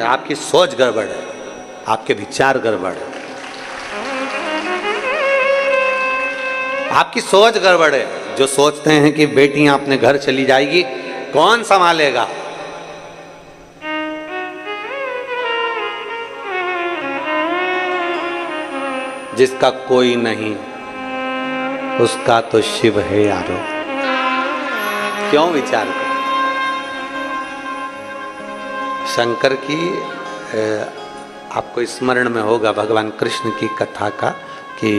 आपकी सोच गड़बड़ है, आपके विचार गड़बड़ है, आपकी सोच गड़बड़ है। जो सोचते हैं कि बेटियां अपने घर चली जाएगी, कौन संभालेगा? जिसका कोई नहीं उसका तो शिव है यारो। क्यों विचार कर? शंकर की आपको स्मरण में होगा भगवान कृष्ण की कथा का कि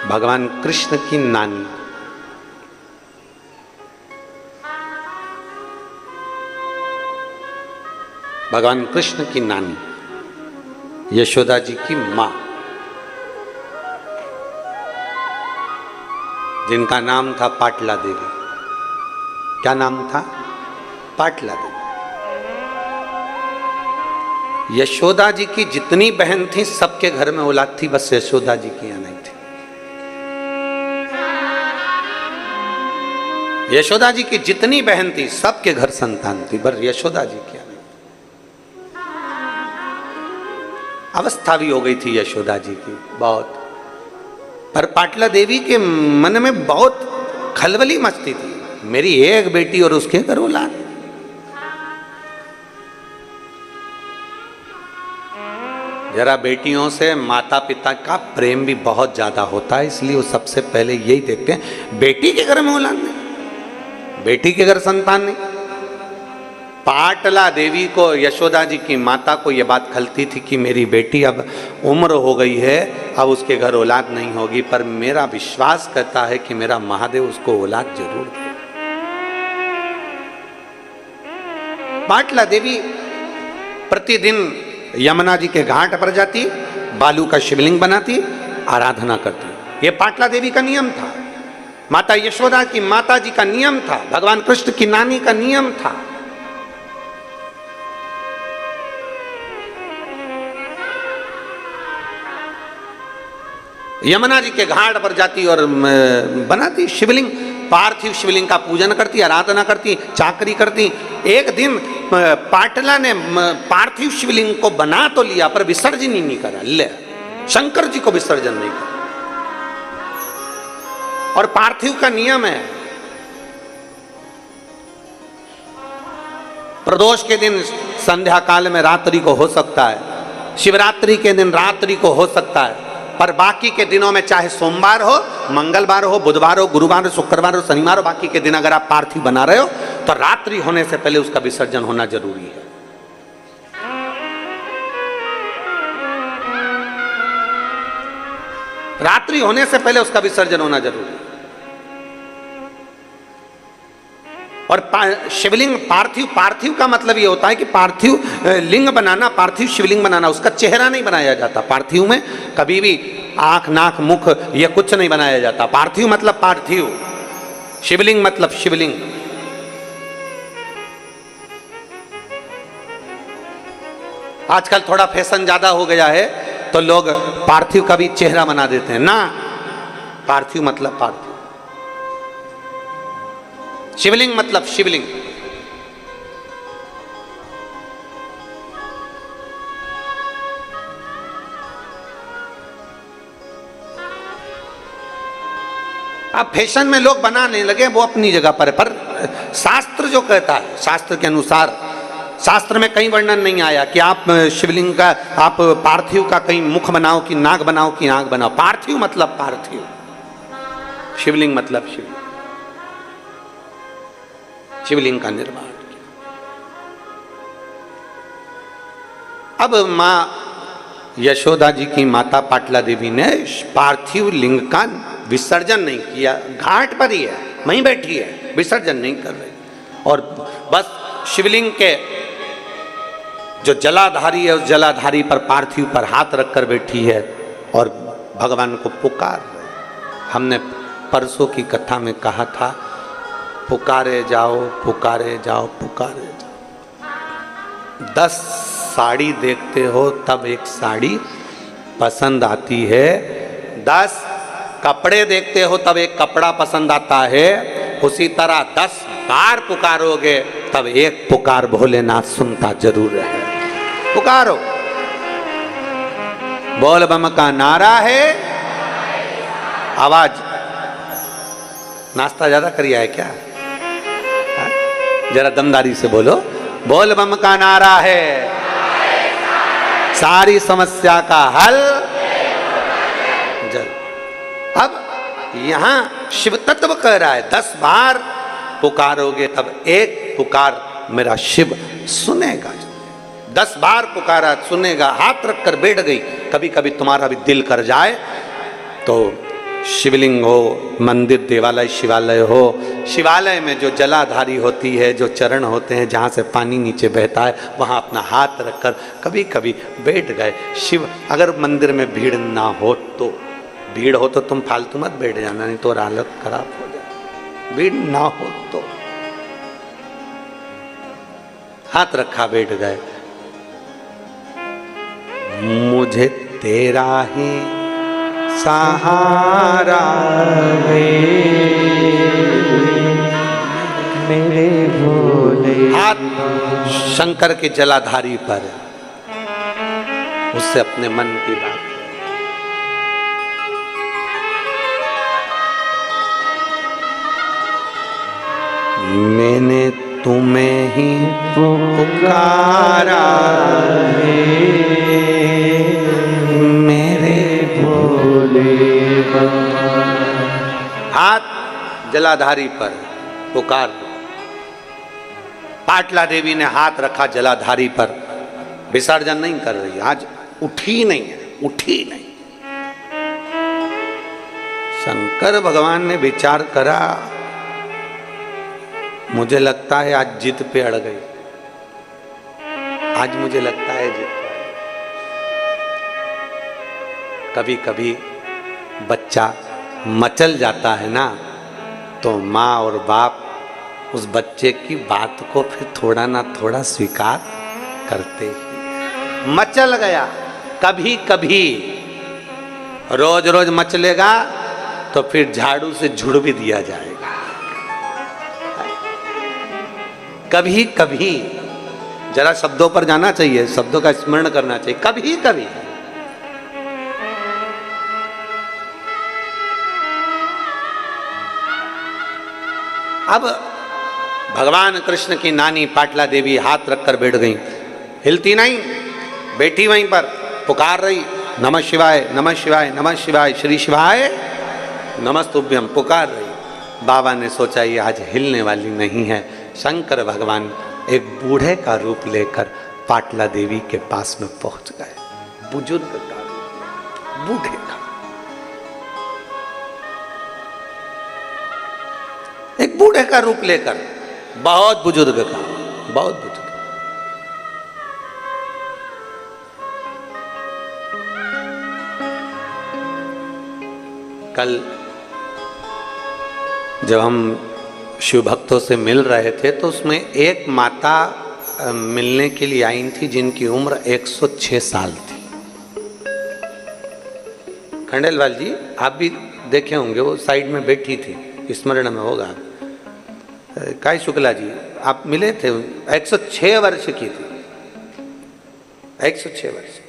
भगवान कृष्ण की नानी भगवान कृष्ण की नानी यशोदा जी की मां, जिनका नाम था पाटला देवी। क्या नाम था? पाटला देवी। यशोदा जी की जितनी बहन थी सबके घर में औलाद थी, बस यशोदा जी की यहाँ नहीं थी। यशोदा जी की जितनी बहन थी सबके घर संतान थी, पर यशोदा जी की यहाँ नहीं। अवस्था भी हो गई थी यशोदा जी की बहुत, पर पाटला देवी के मन में बहुत खलबली मचती थी, मेरी एक बेटी और उसके घर औलाद। जरा बेटियों से माता पिता का प्रेम भी बहुत ज्यादा होता है, इसलिए वो सबसे पहले यही देखते हैं बेटी के घर में औलाद नहीं, बेटी के घर संतान नहीं। पाटला देवी को, यशोदा जी की माता को यह बात खलती थी कि मेरी बेटी अब उम्र हो गई है, अब उसके घर औलाद नहीं होगी, पर मेरा विश्वास करता है कि मेरा महादेव उसको औलाद जरूर दे। पाटला देवी प्रतिदिन यमुना जी के घाट पर जाती, बालू का शिवलिंग बनाती, आराधना करती। ये पाटला देवी का नियम था, माता यशोदा की माता जी का नियम था, भगवान कृष्ण की नानी का नियम था। यमुना जी के घाट पर जाती और बनाती शिवलिंग, पार्थिव शिवलिंग का पूजन करती, आराधना करती, चाकरी करती। एक दिन पाटला ने पार्थिव शिवलिंग को बना तो लिया पर विसर्जन ही नहीं करा। ले, शंकर जी को विसर्जन नहीं करा। और पार्थिव का नियम है, प्रदोष के दिन संध्या काल में रात्रि को हो सकता है, शिवरात्रि के दिन रात्रि को हो सकता है, पर बाकी के दिनों में चाहे सोमवार हो, मंगलवार हो, बुधवार हो, गुरुवार हो, शुक्रवार हो, शनिवार हो, बाकी के दिन अगर आप पार्थिव बना रहे हो तो रात्रि होने से पहले उसका विसर्जन होना जरूरी है। रात्रि होने से पहले उसका विसर्जन होना जरूरी है। और शिवलिंग पार्थिव का मतलब ये होता है कि पार्थिव लिंग बनाना, पार्थिव शिवलिंग बनाना, उसका चेहरा नहीं बनाया जाता। पार्थिव में कभी भी आंख, नाक, मुख ये कुछ नहीं बनाया जाता। पार्थिव मतलब पार्थिव, शिवलिंग मतलब शिवलिंग। आजकल थोड़ा फैशन ज्यादा हो गया है तो लोग पार्थिव का भी चेहरा बना देते हैं ना, पार्थिव मतलब पार्थिव, शिवलिंग मतलब शिवलिंग। अब फैशन में लोग बनाने लगे, वो अपनी जगह पर शास्त्र जो कहता है, शास्त्र के अनुसार, शास्त्र में कहीं वर्णन नहीं आया कि आप शिवलिंग का, आप पार्थिव का कहीं मुख बनाओ कि नाक बनाओ कि आंख बनाओ। पार्थिव मतलब पार्थिव, शिवलिंग मतलब शिवलिंग, शिवलिंग का निर्माण। अब मां यशोदा जी की माता पाटला देवी ने पार्थिव लिंग का विसर्जन नहीं किया, घाट पर ही है, वहीं बैठी है, विसर्जन नहीं कर रही, और बस शिवलिंग के जो जलाधारी है उस जलाधारी पर, पार्थिव पर हाथ रखकर बैठी है और भगवान को पुकार रही। हमने परसों की कथा में कहा था, पुकारे जाओ, पुकारे जाओ, पुकारे जाओ। 10 साड़ी देखते हो तब एक साड़ी पसंद आती है, 10 कपड़े देखते हो तब एक कपड़ा पसंद आता है, उसी तरह 10 बार पुकारोगे तब एक पुकार भोलेनाथ सुनता जरूर है। पुकारो, बोल बम का नारा है। आवाज, नाश्ता ज्यादा करिया है क्या? जरा दमदारी से बोलो, बोल बम का नारा है, सारी समस्या का हल जल। अब यहां शिव तत्व कह रहा है 10 बार पुकारोगे तब एक पुकार मेरा शिव सुनेगा। 10 बार पुकारा सुनेगा। हाथ रखकर बैठ गई। कभी कभी तुम्हारा भी दिल कर जाए तो शिवलिंग हो, मंदिर देवालय शिवालय हो, शिवालय में जो जलाधारी होती है, जो चरण होते हैं जहाँ से पानी नीचे बहता है, वहाँ अपना हाथ रखकर कभी कभी बैठ गए। शिव, अगर मंदिर में भीड़ ना हो तो, भीड़ हो तो तुम फालतू मत बैठ जाना, नहीं तो हालत खराब हो जाए। भीड़ ना हो तो हाथ रखा बैठ गए। मुझे तेरा ही सहारा है मेरे भोले। हाथ शंकर के जलाधारी पर, उससे अपने मन की बात। मैंने तुम्हें ही पुकारा है मेरे भोले बाबा। हाथ जलाधारी पर पुकार दो। पाटला देवी ने हाथ रखा जलाधारी पर, विसर्जन नहीं कर रही, आज उठी नहीं है, उठी नहीं। शंकर भगवान ने विचार करा, मुझे लगता है आज जिद पे अड़ गई, आज मुझे लगता है जिद। कभी कभी बच्चा मचल जाता है ना, तो माँ और बाप उस बच्चे की बात को फिर थोड़ा ना थोड़ा स्वीकार करते ही। मचल गया, कभी कभी रोज रोज मचलेगा तो फिर झाड़ू से झुड़ भी दिया जाएगा। कभी कभी जरा शब्दों पर जाना चाहिए, शब्दों का स्मरण करना चाहिए। कभी कभी अब भगवान कृष्ण की नानी पाटला देवी हाथ रखकर बैठ गई, हिलती नहीं, बैठी वहीं पर पुकार रही, नमः शिवाय नमः शिवाय नमः शिवाय श्री शिवाय नमस्तुभ्यम पुकार रही। बाबा ने सोचा ये आज हिलने वाली नहीं है। शंकर भगवान एक बूढ़े का रूप लेकर पाटला देवी के पास में पहुंच गए। बुजुर्ग का रूप, बूढ़े का, एक बूढ़े का रूप लेकर, बहुत बुजुर्ग का, बहुत बुजुर्ग। कल जब हम शिव भक्तों से मिल रहे थे तो उसमें एक माता मिलने के लिए आई थी जिनकी उम्र 106 साल थी। खंडेलवाल जी आप भी देखे होंगे, वो साइड में बैठी थी, स्मरण में होगा। काय शुक्ला जी आप मिले थे, 106 वर्ष की थी, 106 वर्ष।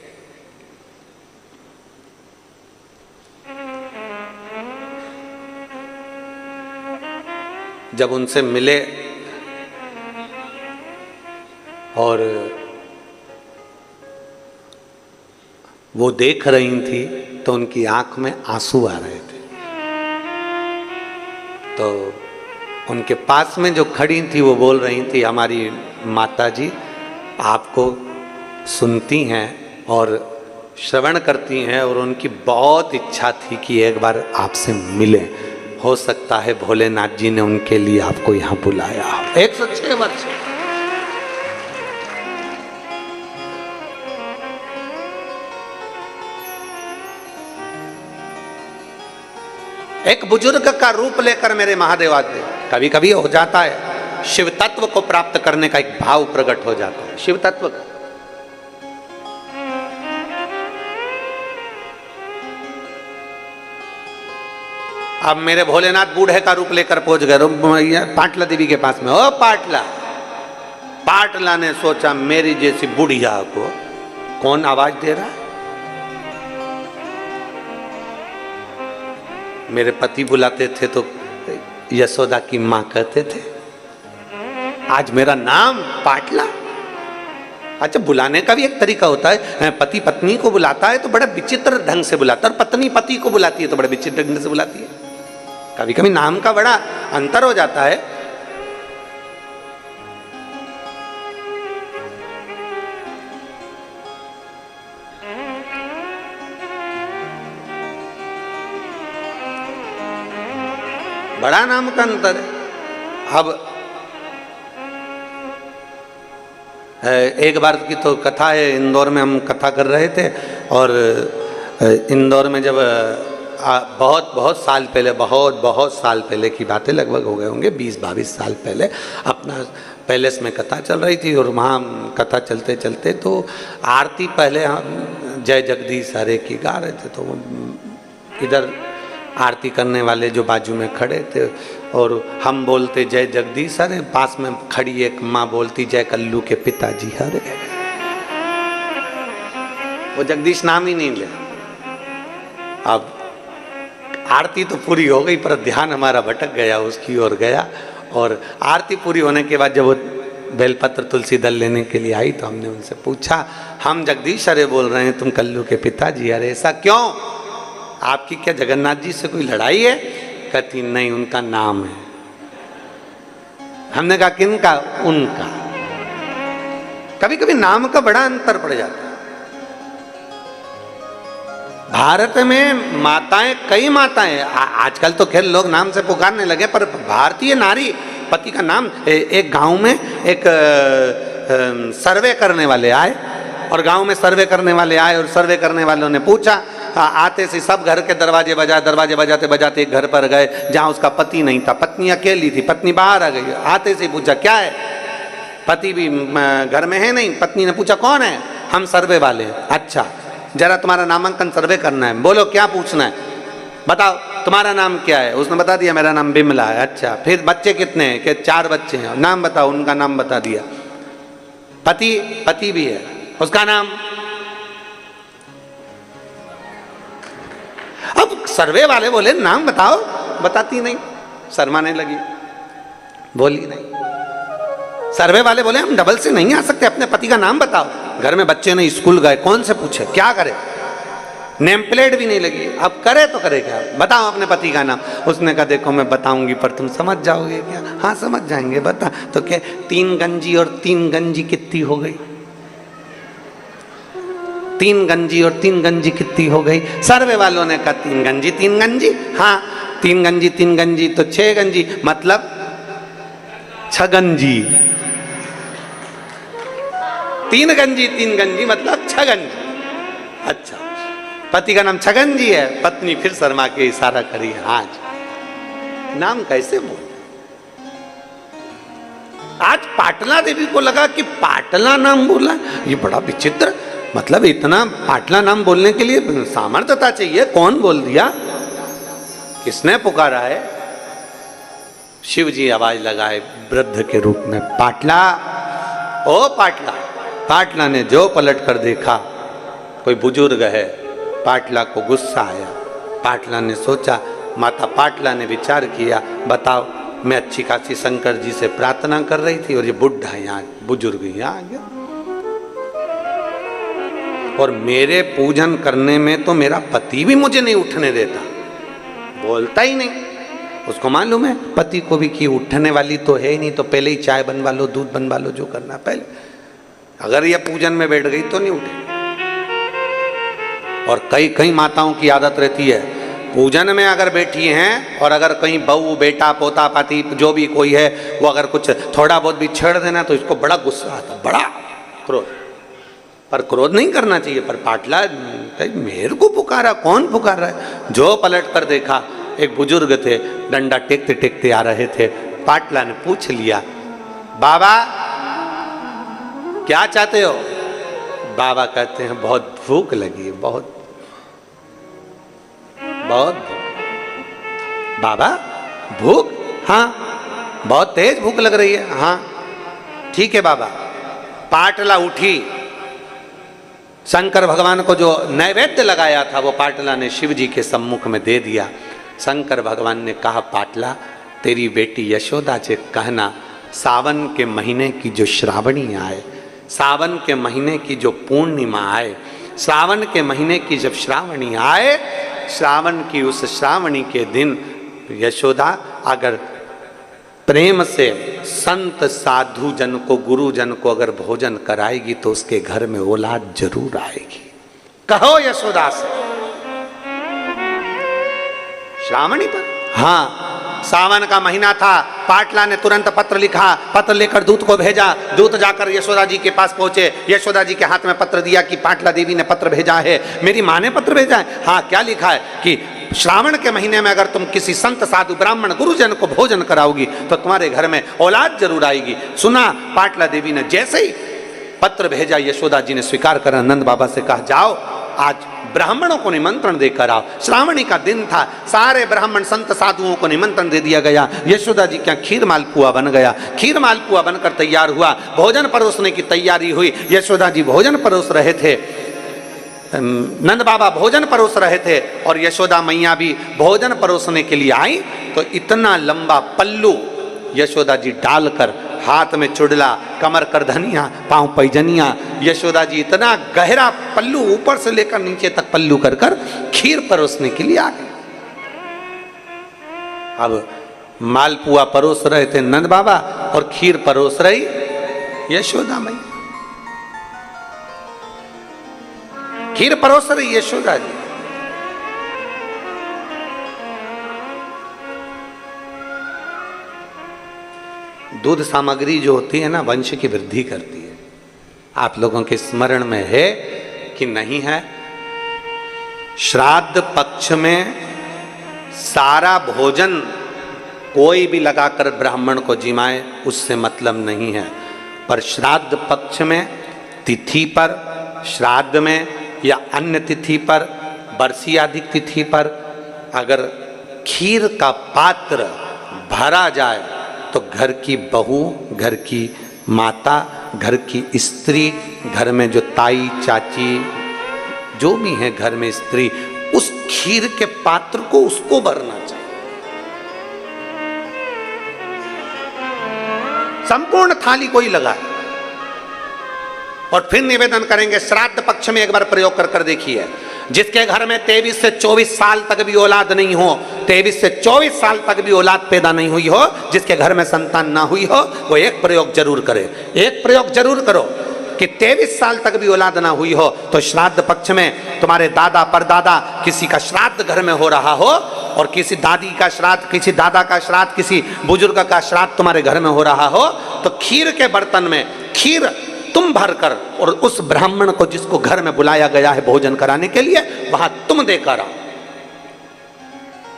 जब उनसे मिले और वो देख रही थी तो उनकी आंख में आंसू आ रहे थे। तो उनके पास में जो खड़ी थी वो बोल रही थी, हमारी माता जी आपको सुनती हैं और श्रवण करती हैं और उनकी बहुत इच्छा थी कि एक बार आपसे मिलें। हो सकता है भोलेनाथ जी ने उनके लिए आपको यहां बुलाया। 106 वर्ष। एक बुजुर्ग का रूप लेकर मेरे महादेव आते। कभी कभी हो जाता है शिव तत्व को प्राप्त करने का एक भाव प्रकट हो जाता है। शिव तत्व का अब मेरे भोलेनाथ बूढ़े का रूप लेकर पहुंच गए पाटला देवी के पास में। ओ पाटला, पाटला ने सोचा मेरी जैसी बुढ़िया को कौन आवाज दे रहा है। मेरे पति बुलाते थे तो यशोदा की मां कहते थे, आज मेरा नाम पाटला। अच्छा, बुलाने का भी एक तरीका होता है। पति पत्नी को बुलाता है तो बड़ा विचित्र ढंग से बुलाता है, और पत्नी पति को बुलाती है तो बड़े विचित्र ढंग से बुलाती है। कभी कभी नाम का बड़ा अंतर हो जाता है। बड़ा नाम का अंतर है। अब एक बार की तो कथा है, इंदौर में हम कथा कर रहे थे, और इंदौर में जब बहुत साल पहले, बहुत साल पहले की बातें, लगभग हो गए होंगे 20-22 साल पहले, अपना पैलेस में कथा चल रही थी। और वहाँ कथा चलते चलते तो आरती पहले हम जय जगदीश हरे की गा रहे थे, तो इधर आरती करने वाले जो बाजू में खड़े थे और हम बोलते जय जगदीश हरे, पास में खड़ी एक माँ बोलती जय कल्लू के पिताजी हरे। वो जगदीश नाम ही नहीं ले। अब आरती तो पूरी हो गई पर ध्यान हमारा भटक गया, उसकी ओर गया। और आरती पूरी होने के बाद जब वो बेलपत्र तुलसी दल लेने के लिए आई तो हमने उनसे पूछा, हम जगदीश हरे बोल रहे हैं, तुम कल्लू के पिताजी हरे, ऐसा क्यों? आपकी क्या जगन्नाथ जी से कोई लड़ाई है? कहती नहीं, उनका नाम है। हमने कहा किनका? उनका। कभी कभी नाम का बड़ा अंतर पड़ जाता है। भारत में माताएं, कई माताएं, आजकल तो खैर लोग नाम से पुकारने लगे, पर भारतीय नारी पति का नाम। एक गांव में एक सर्वे करने वाले आए, और गांव में सर्वे करने वाले आए और सर्वे करने वालों ने पूछा, आते से सब घर के दरवाजे बजाते बजाते एक घर पर गए जहां उसका पति नहीं था, पत्नी अकेली थी, पत्नी बाहर आ गई। आते से पूछा क्या है? पति भी घर में है नहीं। पत्नी ने पूछा कौन है? हम सर्वे वाले हैं। अच्छा, जरा तुम्हारा नामांकन सर्वे करना है, बोलो क्या पूछना है, बताओ तुम्हारा नाम क्या है? उसने बता दिया मेरा नाम बिमला है। अच्छा, फिर बच्चे कितने हैं? कि 4 बच्चे हैं। नाम बताओ। उनका नाम बता दिया। पति भी है, उसका नाम? अब सर्वे वाले बोले नाम बताओ, बताती नहीं, शर्माने लगी, बोली नहीं। सर्वे वाले बोले हम डबल से नहीं आ सकते, अपने पति का नाम बताओ। घर में बच्चे नहीं, स्कूल गए, कौन से पूछे, क्या करे? नेम प्लेट भी नहीं लगी। अब करे तो करे क्या? बताओ अपने पति का नाम। उसने कहा देखो मैं बताऊंगी पर तुम समझ जाओगे क्या? हाँ समझ जाएंगे, बता। तो क्या 3 गंजी और 3 गंजी कितनी हो गई? 3 गंजी और 3 गंजी कितनी हो गई? सर्वे वालों ने कहा 3 गंजी 3 गंजी। हाँ 3 गंजी 3 गंजी तो 6 गंजी, मतलब 6 गंजी। 3 गंजी 3 गंजी मतलब 6 गंजी। अच्छा, पति का नाम छगनजी है। पत्नी फिर शर्मा के इशारा करी, हाँ नाम कैसे बोल। आज पाटला देवी को लगा कि पाटला नाम बोला, ये बड़ा विचित्र, मतलब इतना पाटला नाम बोलने के लिए सामर्थ्यता चाहिए। कौन बोल दिया? किसने पुकारा है? शिव जी आवाज लगाए वृद्ध के रूप में, पाटला, ओ पाटला। पाटला ने जो पलट कर देखा कोई बुजुर्ग है। पाटला को गुस्सा आया। पाटला ने सोचा, माता पाटला ने विचार किया, बताओ मैं अच्छी खासी शंकर जी से प्रार्थना कर रही थी और ये बुढ़ा यहाँ बुजुर्ग यहाँ आ गया, और मेरे पूजन करने में तो मेरा पति भी मुझे नहीं उठने देता, बोलता ही नहीं। उसको मालूम है पति को भी कि उठने वाली तो है ही नहीं, तो पहले ही चाय बनवा लो, दूध बनवा लो, जो करना पहले। अगर यह पूजन में बैठ गई तो नहीं उठे। और कई माताओं की आदत रहती है, पूजन में अगर बैठी हैं और अगर कहीं बहू बेटा पोता पाती जो भी कोई है वो अगर कुछ थोड़ा बहुत भी छेड़ देना तो इसको बड़ा गुस्सा आता, बड़ा क्रोध। पर क्रोध नहीं करना चाहिए। पर पाटला मेरे को पुकारा, कौन पुकार रहा है? जो पलट कर देखा एक बुजुर्ग थे, डंडा टेकते टेकते आ रहे थे। पाटला ने पूछ लिया, बाबा क्या चाहते हो? बाबा कहते हैं बहुत भूख लगी है, बहुत बहुत। बाबा भूख, हाँ बहुत तेज भूख लग रही है, हाँ ठीक है बाबा। पाटला उठी, शंकर भगवान को जो नैवेद्य लगाया था वो पाटला ने शिव जी के सम्मुख में दे दिया। शंकर भगवान ने कहा, पाटला तेरी बेटी यशोदा से कहना सावन के महीने की जो श्रावणी आए, सावन के महीने की जो पूर्णिमा आए, सावन के महीने की जब श्रावणी आए, श्रावण की उस श्रावणी के दिन यशोदा अगर प्रेम से संत साधु जन को, गुरु जन को अगर भोजन कराएगी तो उसके घर में औलाद जरूर आएगी। कहो यशोदा से। श्रावणी पर, हाँ सावन का महीना था। पाटला ने तुरंत पत्र लिखा, पत्र लेकर दूत को भेजा। दूत जाकर यशोदा जी के पास पहुंचे। यशोदा जी के हाथ में पत्र दिया कि पाटला देवी ने पत्र भेजा है। मेरी माँ ने पत्र भेजा है? हाँ, क्या लिखा है कि श्रावण के महीने में अगर तुम किसी संत साधु ब्राह्मण गुरुजन को भोजन कराओगी तो तुम्हारे घर में औलाद जरूर आएगी। सुना, पाटला देवी ने जैसे ही पत्र भेजा, यशोदा जी ने स्वीकार कर नंद बाबा से कहा, जाओ आज ब्राह्मणों को निमंत्रण देकर आओ। श्रावणी का दिन था, सारे ब्राह्मण संत साधुओं को निमंत्रण दे दिया गया। यशोदा जी क्या खीर मालपुआ बन गया। खीर मालपुआ बनकर तैयार हुआ। भोजन परोसने की तैयारी हुई। यशोदा जी भोजन परोस रहे थे, नंद बाबा भोजन परोस रहे थे और यशोदा मैया भी भोजन परोसने के लिए आई। तो इतना लंबा पल्लू यशोदा जी डालकर, हाथ में चुड़ला, कमर कर धनिया, पांव पैजनिया, यशोदा जी इतना गहरा पल्लू ऊपर से लेकर नीचे तक पल्लू कर कर खीर परोसने के लिए आ गए। अब मालपुआ परोस रहे थे नंद बाबा और खीर परोस रही यशोदा मैया। खीर परोस रही यशोदा जी। दूध सामग्री जो होती है ना, वंश की वृद्धि करती है। आप लोगों के स्मरण में है कि नहीं है? श्राद्ध पक्ष में सारा भोजन कोई भी लगाकर ब्राह्मण को जिमाए, उससे मतलब नहीं है। पर श्राद्ध पक्ष में, तिथि पर, श्राद्ध में या अन्य तिथि पर, बरसी आदि तिथि पर अगर खीर का पात्र भरा जाए तो घर की बहू, घर की माता, घर की स्त्री, घर में जो ताई चाची जो भी है घर में स्त्री, उस खीर के पात्र को उसको भरना चाहिए। संपूर्ण थाली को ही लगाए और फिर निवेदन करेंगे। श्राद्ध पक्ष में एक बार प्रयोग कर कर देखिए। जिसके घर में 23 से 24 साल तक भी औलाद नहीं हो, 23 से 24 साल तक भी औलाद पैदा नहीं हुई हो, जिसके घर में संतान ना हुई हो, वो एक प्रयोग जरूर करे। एक प्रयोग जरूर करो कि 23 साल तक भी औलाद ना हुई हो तो श्राद्ध पक्ष में तुम्हारे दादा परदादा किसी का श्राद्ध घर में हो रहा हो और किसी दादी का श्राद्ध, किसी दादा का श्राद्ध, किसी बुजुर्ग का श्राद्ध तुम्हारे घर में हो रहा हो तो खीर के बर्तन में खीर तुम भरकर और उस ब्राह्मण को जिसको घर में बुलाया गया है भोजन कराने के लिए, वहां तुम देकर आओ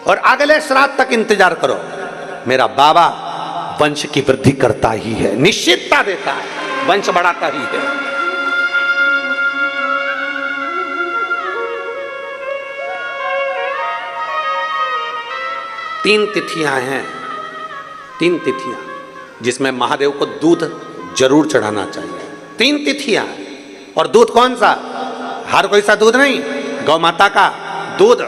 और अगले श्राद्ध तक इंतजार करो। मेरा बाबा वंश की वृद्धि करता ही है, निश्चितता देता है, वंश बढ़ाता ही है। तीन तिथियां हैं, तीन तिथियां जिसमें महादेव को दूध जरूर चढ़ाना चाहिए। 3 तिथियां। और दूध कौन सा? हर कोई सा दूध नहीं, गौ माता का दूध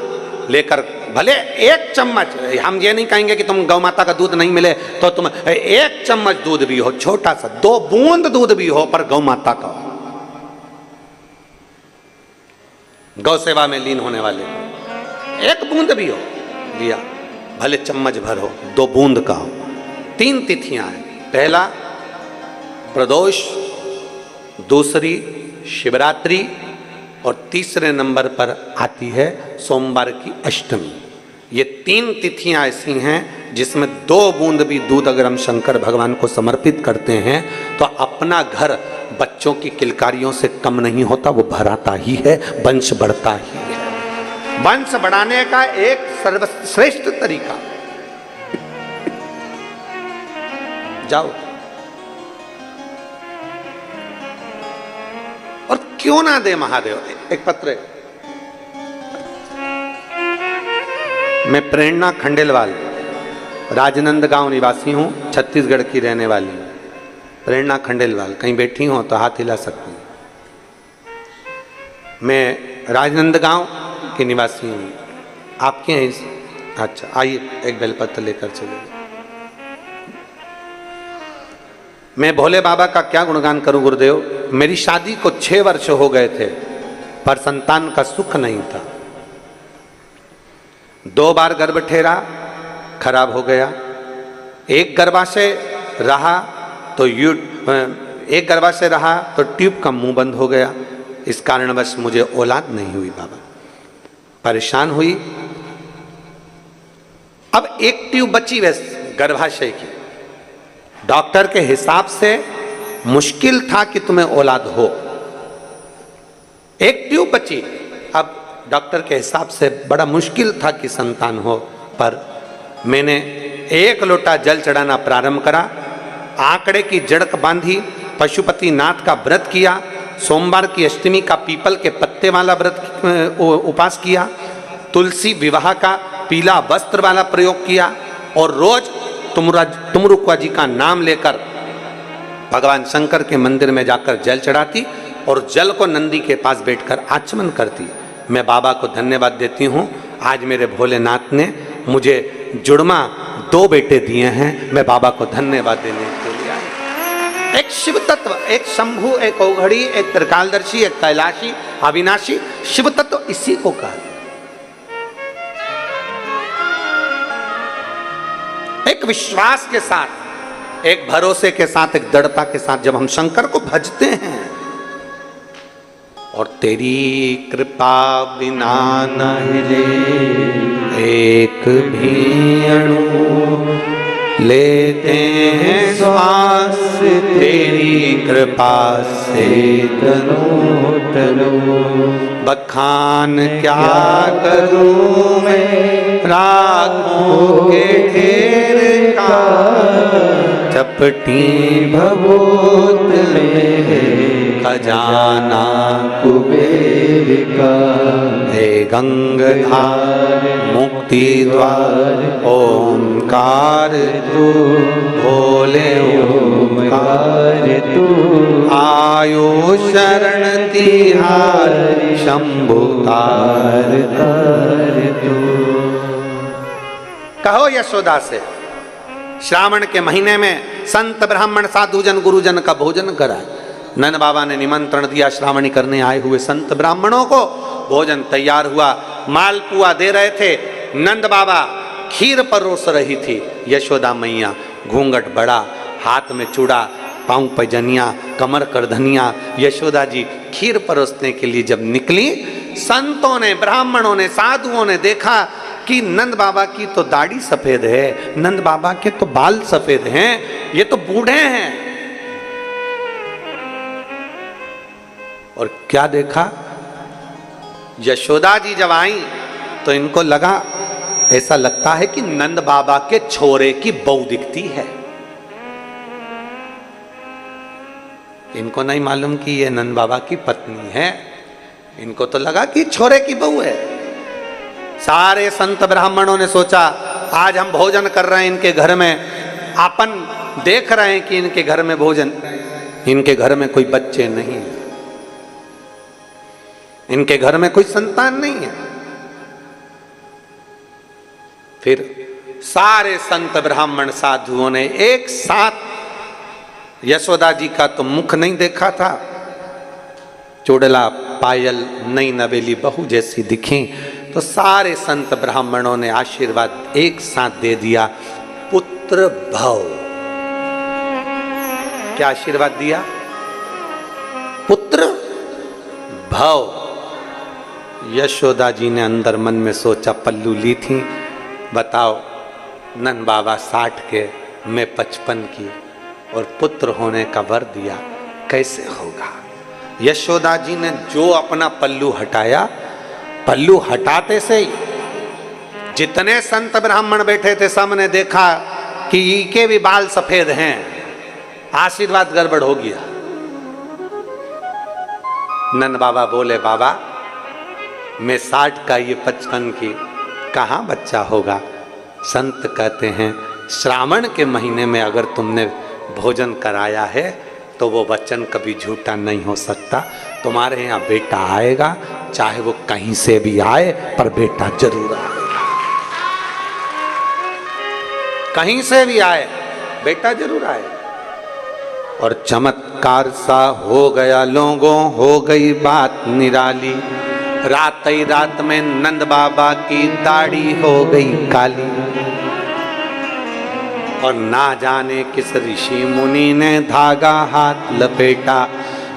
लेकर, भले 1 चम्मच, हम ये नहीं कहेंगे कि तुम गौ माता का दूध नहीं मिले तो तुम 1 चम्मच दूध भी हो, छोटा सा 2 बूंद दूध भी हो, पर गौ माता का हो। गौ सेवा में लीन होने वाले 1 बूंद भी हो, लिया, भले चम्मच भर हो, 2 बूंद का हो। 3 तिथियां हैं। पहला प्रदोष, दूसरी शिवरात्रि और तीसरे नंबर पर आती है सोमवार की अष्टमी। ये 3 तिथियां ऐसी हैं जिसमें 2 बूंद भी दूध अगर हम शंकर भगवान को समर्पित करते हैं तो अपना घर बच्चों की किलकारियों से कम नहीं होता, वो भराता ही है, वंश बढ़ता ही है। वंश बढ़ाने का एक सर्वश्रेष्ठ तरीका, जाओ और क्यों ना दे महादेव। एक पत्र है, मैं प्रेरणा खंडेलवाल राजनंदगांव निवासी हूँ, छत्तीसगढ़ की रहने वाली हूँ। प्रेरणा खंडेलवाल, कहीं बैठी हो तो हाथ हिला सकती हूँ। मैं राजनंदगांव के निवासी हूँ। आपके हैं? अच्छा, आइए एक बेलपत्र लेकर चलिए। मैं भोले बाबा का क्या गुणगान करूं गुरुदेव। मेरी शादी को 6 वर्ष हो गए थे, पर संतान का सुख नहीं था। 2 बार गर्भ ठहरा, खराब हो गया। एक गर्भाशय रहा तो ट्यूब का मुंह बंद हो गया। इस कारणवश मुझे औलाद नहीं हुई बाबा। परेशान हुई। अब एक ट्यूब बची वैसे गर्भाशय की। डॉक्टर के हिसाब से मुश्किल था कि तुम्हें औलाद हो। एक ट्यूब बची। अब डॉक्टर के हिसाब से बड़ा मुश्किल था कि संतान हो, पर मैंने 1 लोटा जल चढ़ाना प्रारंभ करा। आंकड़े की जड़क बांधी, पशुपति नाथ का व्रत किया, सोमवार की अष्टमी का पीपल के पत्ते वाला व्रत उपास किया, तुलसी विवाह का पीला वस्त्र वाला प्रयोग किया और रोज तुमरुक्वा जी का नाम लेकर भगवान शंकर के मंदिर में जाकर जल चढ़ाती और जल को नंदी के पास बैठकर आचमन करती। मैं बाबा को धन्यवाद देती हूँ। आज मेरे भोलेनाथ ने मुझे जुड़मा 2 बेटे दिए हैं। मैं बाबा को धन्यवाद देने के लिए आया। एक शिव तत्व, एक शंभु, एक औघड़ी, एक त्रिकालदर्शी, एक कैलाशी, अविनाशी शिव तत्व, इसी को कहा। एक विश्वास के साथ, एक भरोसे के साथ, एक दृढ़ता के साथ जब हम शंकर को भजते हैं और तेरी कृपा बिना न हिले एक भी अणु, लेते हैं श्वास तेरी कृपा से तनो तनो। बखान क्या करूं मैं राखों के ढेर का, चपटी भभूत में खजाना कुबेर का। हे गंगाधार मुक्ति द्वार ओंकार तू, भोले ओंकार तू। आयो शरण तिहार शंभु तार तार तू। कहो यशोदा से श्रावण के महीने में संत ब्राह्मण साधुजन गुरुजन का भोजन कराए। नंद बाबा ने निमंत्रण दिया श्रावणी करने आए हुए संत ब्राह्मणों को। भोजन तैयार हुआ, मालपुआ दे रहे थे। नंद बाबा खीर परोस रही थी। यशोदा मैया घूंघट बड़ा, हाथ में चूड़ा, पांव पैजनिया, कमर करधनिया। यशोदा जी खीर परोसने के लिए जब निकली, संतों ने, ब्राह्मणों ने, साधुओं ने देखा कि नंद बाबा की तो दाढ़ी सफेद है, नंद बाबा के तो बाल सफेद हैं, ये तो बूढ़े हैं। और क्या देखा, यशोदा जी जब आई तो इनको लगा, ऐसा लगता है कि नंद बाबा के छोरे की बहू दिखती है। इनको नहीं मालूम कि ये नंद बाबा की पत्नी है। इनको तो लगा कि छोरे की बहू है। सारे संत ब्राह्मणों ने सोचा, आज हम भोजन कर रहे हैं इनके घर में, अपन देख रहे हैं कि इनके घर में भोजन, इनके घर में कोई बच्चे नहीं है, इनके घर में कोई संतान नहीं है। फिर सारे संत ब्राह्मण साधुओं ने एक साथ, यशोदा जी का तो मुख नहीं देखा था, चूड़ला पायल नई नवेली बहू जैसी दिखी, तो सारे संत ब्राह्मणों ने आशीर्वाद एक साथ दे दिया, पुत्र भव। क्या आशीर्वाद दिया? पुत्र भव। यशोदा जी ने अंदर मन में सोचा, पल्लू ली थी, बताओ नंद बाबा 60 के, मैं 55 की, और पुत्र होने का वर दिया, कैसे होगा। यशोदा जी ने जो अपना पल्लू हटाया, पल्लू हटाते से ही जितने संत ब्राह्मण बैठे थे सब ने देखा कि इनके भी बाल सफेद हैं। आशीर्वाद गड़बड़ हो गया। नंद बाबा बोले, बाबा मैं 60 का, ये 55 की, कहाँ बच्चा होगा। संत कहते हैं श्रावण के महीने में अगर तुमने भोजन कराया है तो वो वचन कभी झूठा नहीं हो सकता। तुम्हारे यहाँ बेटा आएगा, चाहे वो कहीं से भी आए, पर बेटा जरूर आएगा। कहीं से भी आए, बेटा जरूर आएगा। और चमत्कार सा हो गया लोगों, हो गई बात निराली। रात ही रात में नंद बाबा की दाढ़ी हो गई काली। और ना जाने किस ऋषि मुनि ने धागा हाथ लपेटा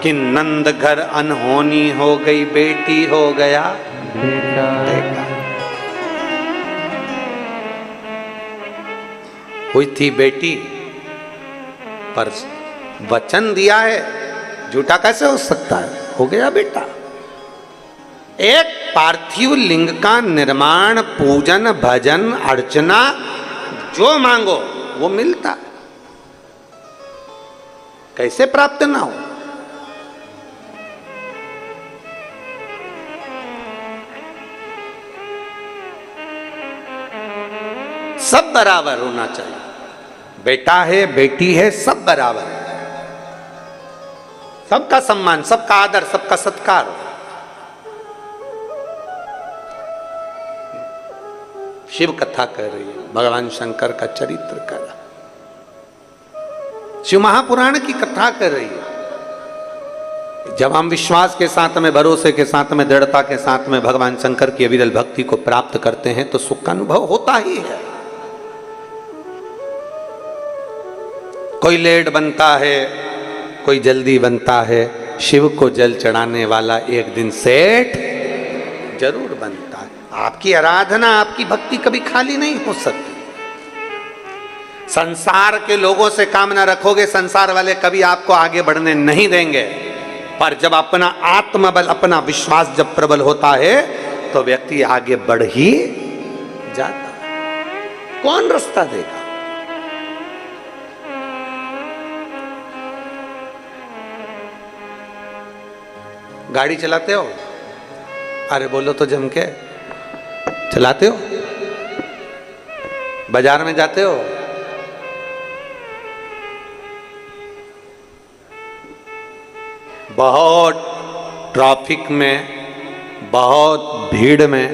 कि नंद घर अनहोनी हो गई, बेटी हो गया बेटा। हुई थी बेटी, पर वचन दिया है, झूठा कैसे हो सकता है? हो गया बेटा। एक पार्थिव लिंग का निर्माण, पूजन, भजन, अर्चना, जो मांगो वो मिलता है। कैसे प्राप्त ना हो? सब बराबर होना चाहिए। बेटा है, बेटी है, सब बराबर है। सबका सम्मान, सबका आदर, सबका सत्कार हो। शिव कथा कह रही है, भगवान शंकर का चरित्र कर रहा, शिव महापुराण की कथा कर रही है। जब हम विश्वास के साथ में, भरोसे के साथ में, दृढ़ता के साथ में भगवान शंकर की अविरल भक्ति को प्राप्त करते हैं तो सुख का अनुभव होता ही है। कोई लेट बनता है, कोई जल्दी बनता है, शिव को जल चढ़ाने वाला एक दिन सेठ जरूर बनता है। आपकी आराधना, आपकी भक्ति कभी खाली नहीं हो सकती। संसार के लोगों से काम ना रखोगे, संसार वाले कभी आपको आगे बढ़ने नहीं देंगे। पर जब अपना आत्मबल, अपना विश्वास जब प्रबल होता है तो व्यक्ति आगे बढ़ ही जाता है। कौन रास्ता देगा? गाड़ी चलाते हो? अरे बोलो तो जम के। चलाते हो? बाजार में जाते हो? बहुत ट्रैफिक में, बहुत भीड़ में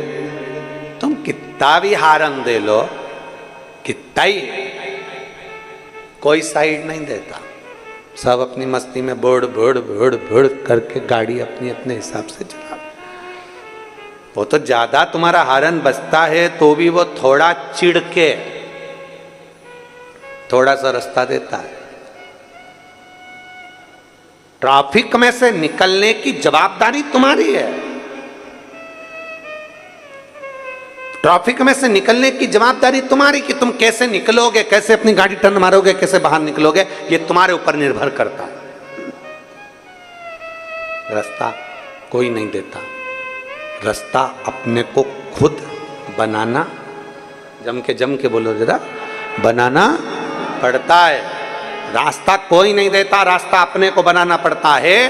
तुम कितना भी हारन दे लो, कितना ही, कोई साइड नहीं देता। सब अपनी मस्ती में बोड़ बोड़ बोड़ बोड़ करके गाड़ी अपनी अपने हिसाब से चला। वो तो ज्यादा तुम्हारा हारन बजता है तो भी वो थोड़ा चिढ़ के थोड़ा सा रास्ता देता है। ट्रैफिक में से निकलने की जवाबदारी तुम्हारी है। ट्रैफिक में से निकलने की जवाबदारी तुम्हारी कि तुम कैसे निकलोगे, कैसे अपनी गाड़ी टर्न मारोगे, कैसे बाहर निकलोगे, ये तुम्हारे ऊपर निर्भर करता है। रास्ता कोई नहीं देता, रास्ता अपने को खुद बनाना, जम के बोलो जरा, बनाना पड़ता है। रास्ता कोई नहीं देता, रास्ता अपने को बनाना पड़ता है।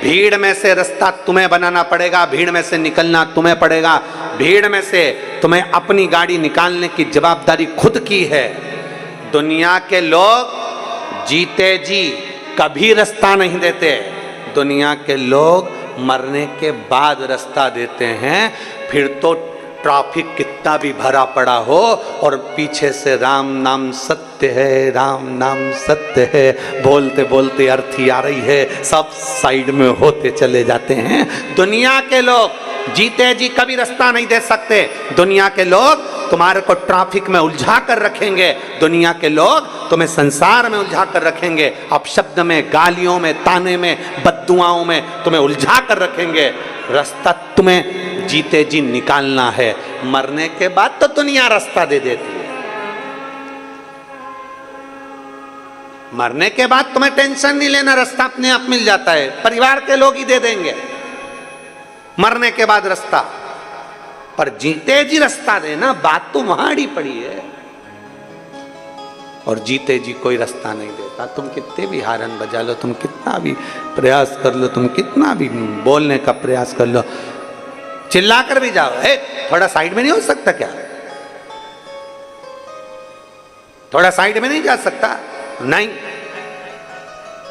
भीड़ में से रास्ता तुम्हें बनाना पड़ेगा, भीड़ में से निकलना तुम्हें पड़ेगा। भीड़ में से तुम्हें अपनी गाड़ी निकालने की जवाबदारी खुद की है। दुनिया के लोग जीते जी कभी रास्ता नहीं देते। दुनिया के लोग मरने के बाद रास्ता देते हैं। फिर तो ट्रैफिक कितना भी भरा पड़ा हो और पीछे से राम नाम सत्य है, राम नाम सत्य है बोलते बोलते अर्थी आ रही है, सब साइड में होते चले जाते हैं। दुनिया के लोग जीते जी कभी रास्ता नहीं दे सकते। दुनिया के लोग तुम्हारे को ट्रैफिक में उलझा कर रखेंगे। दुनिया के लोग तुम्हें संसार में उलझा कर रखेंगे। अपशब्द में, गालियों में, ताने में, बद्दुआओं में तुम्हें उलझा कर रखेंगे। रास्ता तुम्हें जीते जी निकालना है। मरने के बाद तो दुनिया रास्ता दे देती है। मरने के बाद तुम्हें टेंशन नहीं लेना, रास्ता अपने आप मिल जाता है। परिवार के लोग ही दे देंगे मरने के बाद रास्ता। पर जीते जी रास्ता देना, बात तो वहां अड़ी पड़ी है। और जीते जी कोई रास्ता नहीं देता। तुम कितने भी हारन बजा लो, तुम कितना भी प्रयास कर लो, तुम कितना भी बोलने का प्रयास कर लो, चिल्ला कर भी जाओ, थोड़ा साइड में नहीं हो सकता क्या? थोड़ा साइड में नहीं जा सकता? नहीं।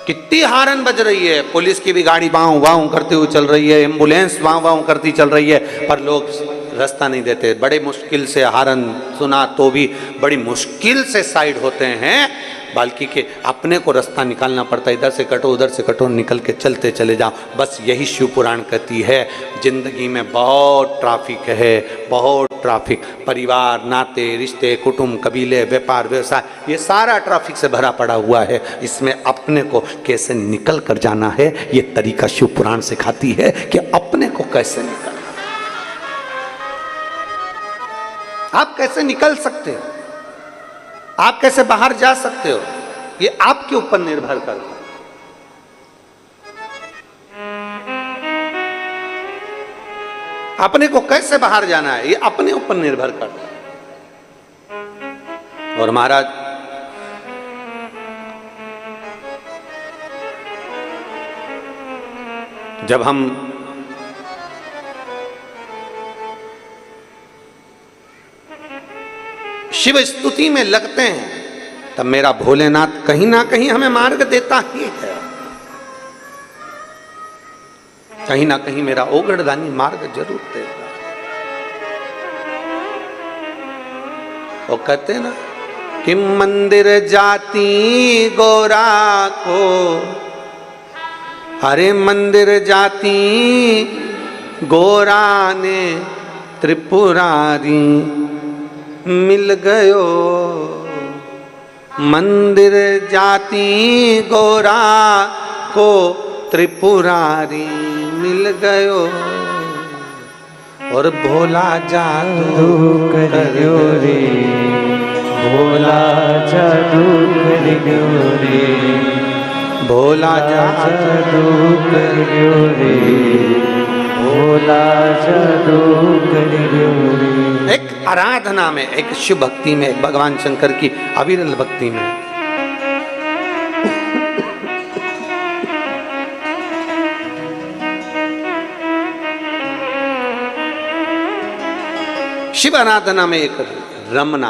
कितनी हारन बज रही है, पुलिस की भी गाड़ी वाऊ वाऊ करते हुए चल रही है, एम्बुलेंस वाऊ वाऊ करती चल रही है, पर लोग रास्ता नहीं देते। बड़े मुश्किल से हारन सुना तो भी बड़ी मुश्किल से साइड होते हैं, बल्कि के अपने को रास्ता निकालना पड़ता है। इधर से कटो उधर से कटो, निकल के चलते चले जाओ। बस यही शिव पुराण कहती है। जिंदगी में बहुत ट्रैफिक है, बहुत ट्रैफिक। परिवार, नाते, रिश्ते, कुटुंब, कबीले, व्यापार, व्यवसाय, ये सारा ट्रैफिक से भरा पड़ा हुआ है। इसमें अपने को कैसे निकल कर जाना है, ये तरीका शिव पुराण सिखाती है कि अपने को कैसे निकल, आप कैसे निकल सकते हो, आप कैसे बाहर जा सकते हो, ये आपके ऊपर निर्भर करता है। अपने को कैसे बाहर जाना है, ये अपने ऊपर निर्भर करता है। और महाराज जब हम शिव स्तुति में लगते हैं तब मेरा भोलेनाथ कहीं ना कहीं हमें मार्ग देता ही है। कहीं ना कहीं मेरा ओगड़दानी मार्ग जरूर देता। वो कहते ना कि मंदिर जाती गोरा को, अरे मंदिर जाती गोरा ने त्रिपुरारी मिल गयो। मंदिर जाती गोरा को त्रिपुरारी मिल गयो, और भोला जादू करियो रे, भोला जादू करियो रे, भोला जादू करियो रे, भोला जादू करियो रे। एक आराधना में, एक शिव भक्ति में, एक भगवान शंकर की अविरल भक्ति में शिव आराधना में एक रमना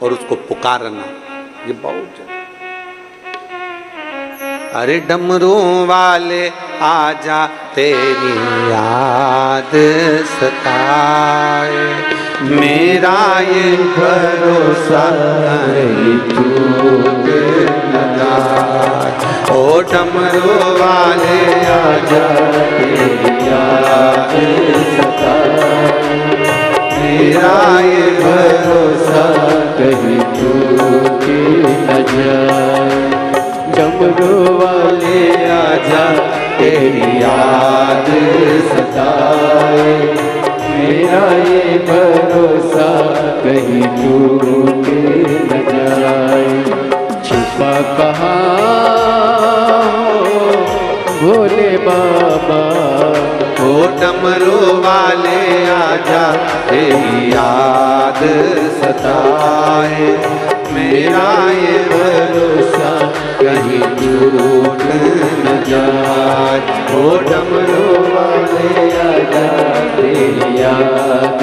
और उसको पुकारना, ये बहुत जरूरी। अरे डमरू वाले आजा तेरी याद सताए, मेरा ये भरोसा नहीं टूट न जाए। ओ डमरू वाले आजा तेरी याद सताए, मेरा ये भरोसा कहीं टूट न जाए। डमरू वाले आजा तेरी याद सताए, मेरा ये भरोसा कहीं टूट न जाए। छुपा कहाँ भोले बाबा, ओ डमरू वाले आजा तेरी याद सताए, मेरा ये भरोसा कहीं टूट न जाए। ओ डमरू वाले आजा तेरी याद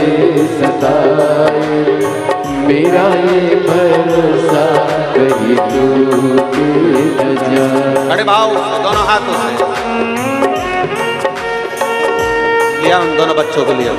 सताए, मेरा ये भरोसा कहीं टूट न जाए। अरे भाव दोनों हाथों से लिया, उन दोनों बच्चों को लिया।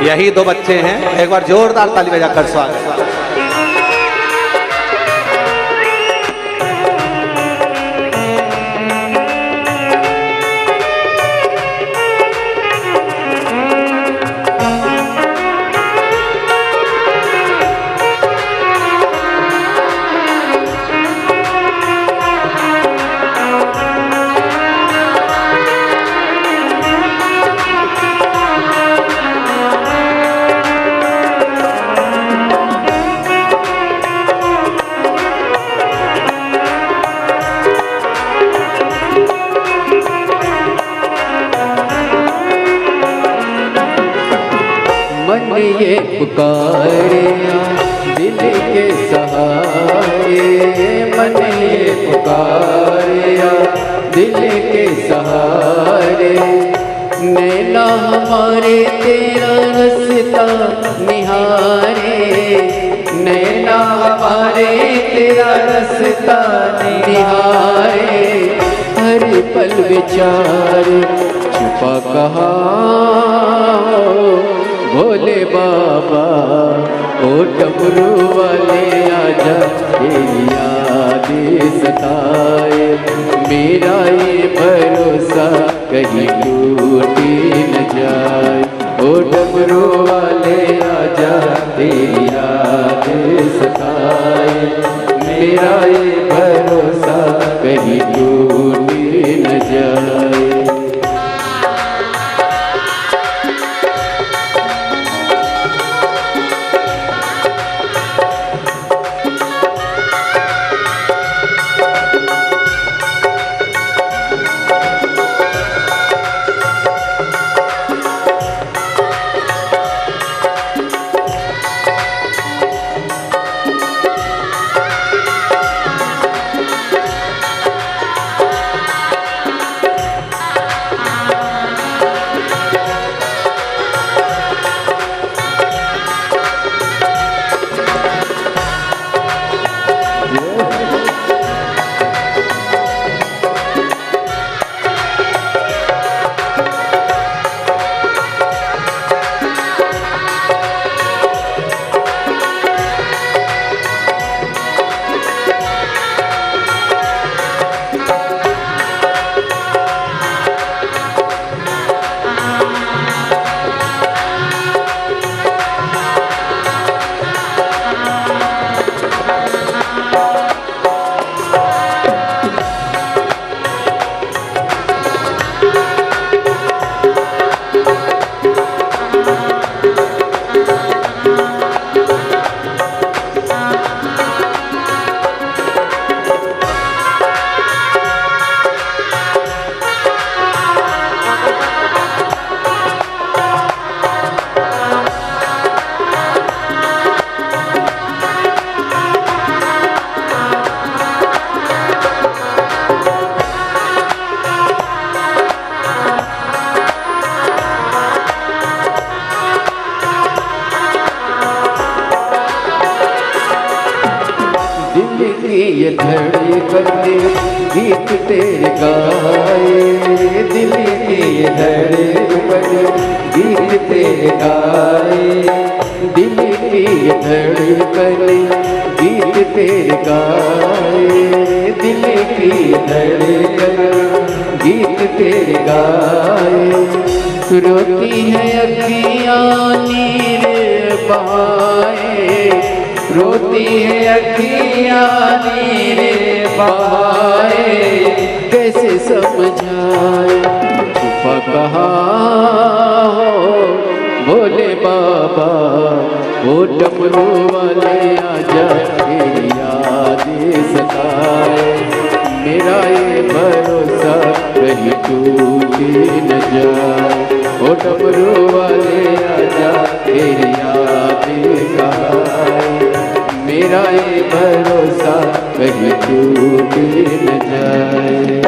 यही दो बच्चे हैं, एक बार जोरदार ताली बजाकर स्वागत। ये पुकारे दिल के सहारे, मन ये पुकारे दिल के सहारे, नैना हमारे तेरा रास्ता निहारे, नैना हमारे तेरा रास्ता निहारे, हर पल विचार छुपा कहाँ भोले बाबा, ओ डमरू वाले आजा, तेरी याद सताए, मेरा ये भरोसा कहीं टूट न जाए, ओ डमरू वाले आजा, तेरी याद सताए, मेरा ये भरोसा कहीं टूट न जाए। ये धड़कन गीत तेरे गाए, दिल की ये धड़कन गीत तेरे गाए, दिल की ये धड़कन गीत तेरे गाए, दिल की ये धड़कन गीत तेरे गाए, रोती है अखियाँ नीर बहाए, रोती है अखियाँ नीर बहाए, कैसे समझाए छुपा कहाँ हो भोले बाबा, ओ डमरू वाले आजा, तेरी याद सताए, मेरा ये भरोसा कहीं टूट न जाए, ओ डमरू वाले आजा, तेरी याद सताए, मेरा ये भरोसा कहीं टूट न जाए।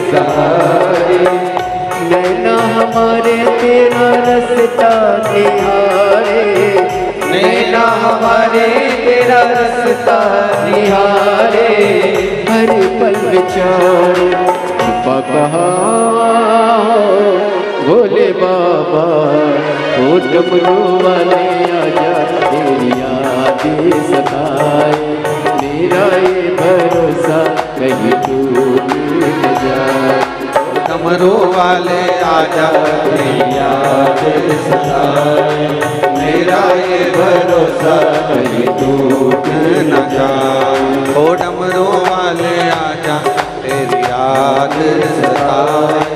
सहारे, नैना हमारे तेरा रस्ता निहारे, नैना हमारे तेरा रस्ता निहारे, हर पल विचार कहाँ भोले बाबा, ओ डमरू वाले आजा, तेरी यादें सताए, मेरा ये भरोसा कहीं टूट न जाए। डमरू वाले आजा, तेरी यादें सताए, मेरा ये भरोसा कहीं टूट न जाए। ओ डमरू वाले आजा, तेरी याद सताए,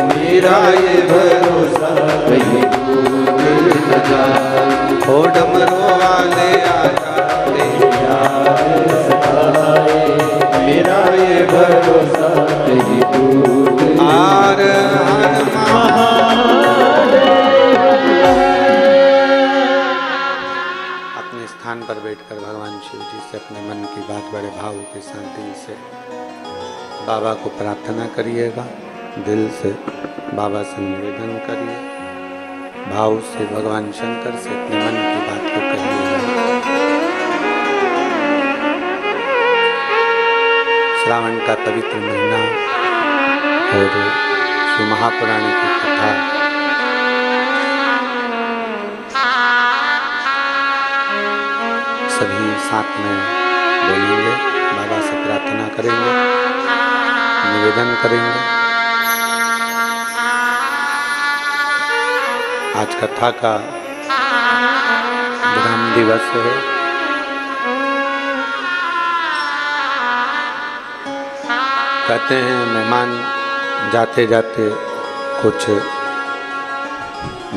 मेरा ये भरोसा कहीं टूट न जाए। ओ डमरू वाले आजा, तेरी याद सताए, मेरा ये भरोसा कहीं टूट न हर हर अपने स्थान पर बैठकर भगवान शिव जी से अपने मन की बात बड़े भाव के साथ दिल से बाबा को प्रार्थना करिएगा। दिल से बाबा से निवेदन करिए, भाव से भगवान शंकर से अपने मन की बात को कहिए। श्रावण का पवित्र महीना और शिव महापुराण की कथा सभी साथ में बोलेंगे, बाबा से प्रार्थना करेंगे, निवेदन करेंगे। आज कथा का विराम दिवस है। कहते हैं मेहमान जाते जाते कुछ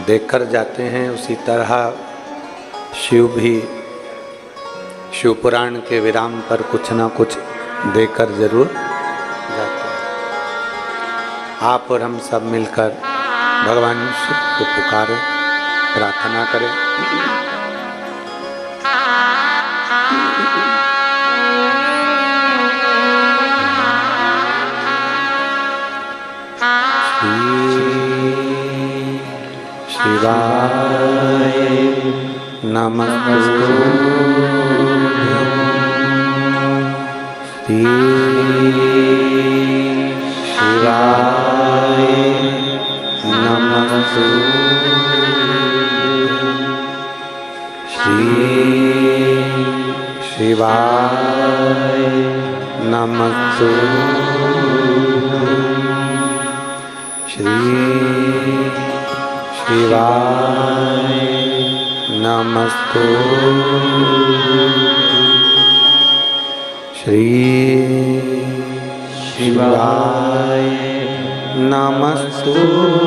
देखकर जाते हैं, उसी तरह शिव भी शिव पुराण के विराम पर कुछ ना कुछ देकर जरूर जाते हैं। आप और हम सब मिलकर भगवान शिव को पुकारें, प्रार्थना करें। शिवाय नमस्तुभ्यं, श्री शिवाय नमस्तुभ्यं, श्री शिवाय नमस्तुभ्यं, श्री शिवाय नमस्तुभ्यं, श्री शिवाय नमस्तुभ्यं।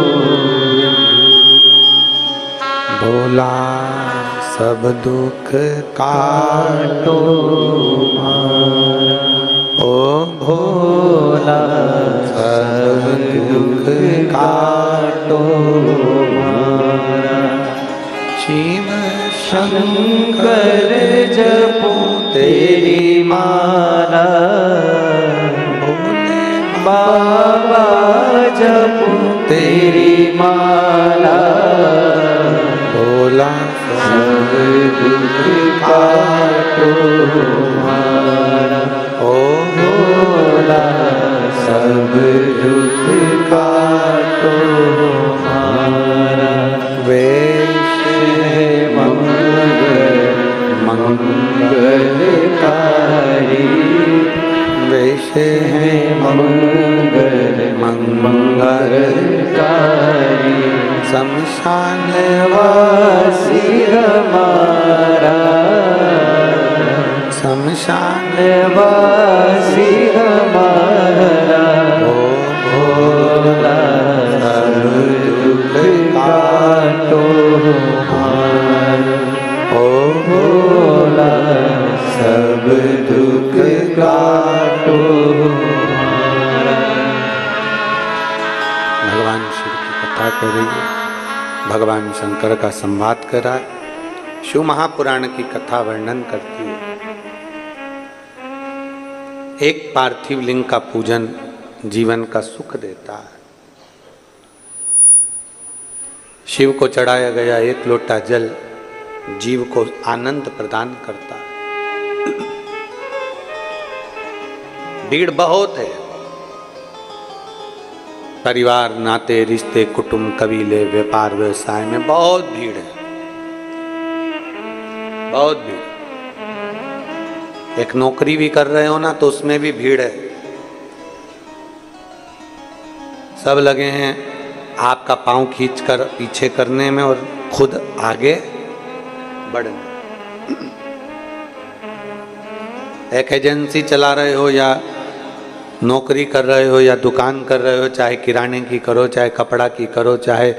भोला सब दुख काटो ओ भोला सब दुख काटो शिव शंकर जपो तेरी माला, भोले बाबा जपो तेरी माला, भोला सब दुख काटो मारा, ओ भोला सब दुख काटो मारा। वेश है मंगलकारी, वेश है मंगलकारी, शमशान वासी हमारा, शमशान वासी हमारा, ओ भोला सब दुख काटो हमारा, ओ भोला सब दुख काटो हमारा। भगवान शिव की कथा कर रही है, भगवान शंकर का संवाद करा, शिव महापुराण की कथा वर्णन करती है। एक पार्थिव लिंग का पूजन जीवन का सुख देता है। शिव को चढ़ाया गया एक लोटा जल जीव को आनंद प्रदान करता है। भीड़ बहुत है, परिवार, नाते, रिश्ते, कुटुंब, कबीले, व्यापार, व्यवसाय में बहुत भीड़ है, बहुत भीड़। एक नौकरी भी कर रहे हो ना तो उसमें भी भीड़ है। सब लगे हैं आपका पांव खींचकर पीछे करने में और खुद आगे बढ़ने। एक एजेंसी चला रहे हो या नौकरी कर रहे हो या दुकान कर रहे हो, चाहे किराने की करो, चाहे कपड़ा की करो, चाहे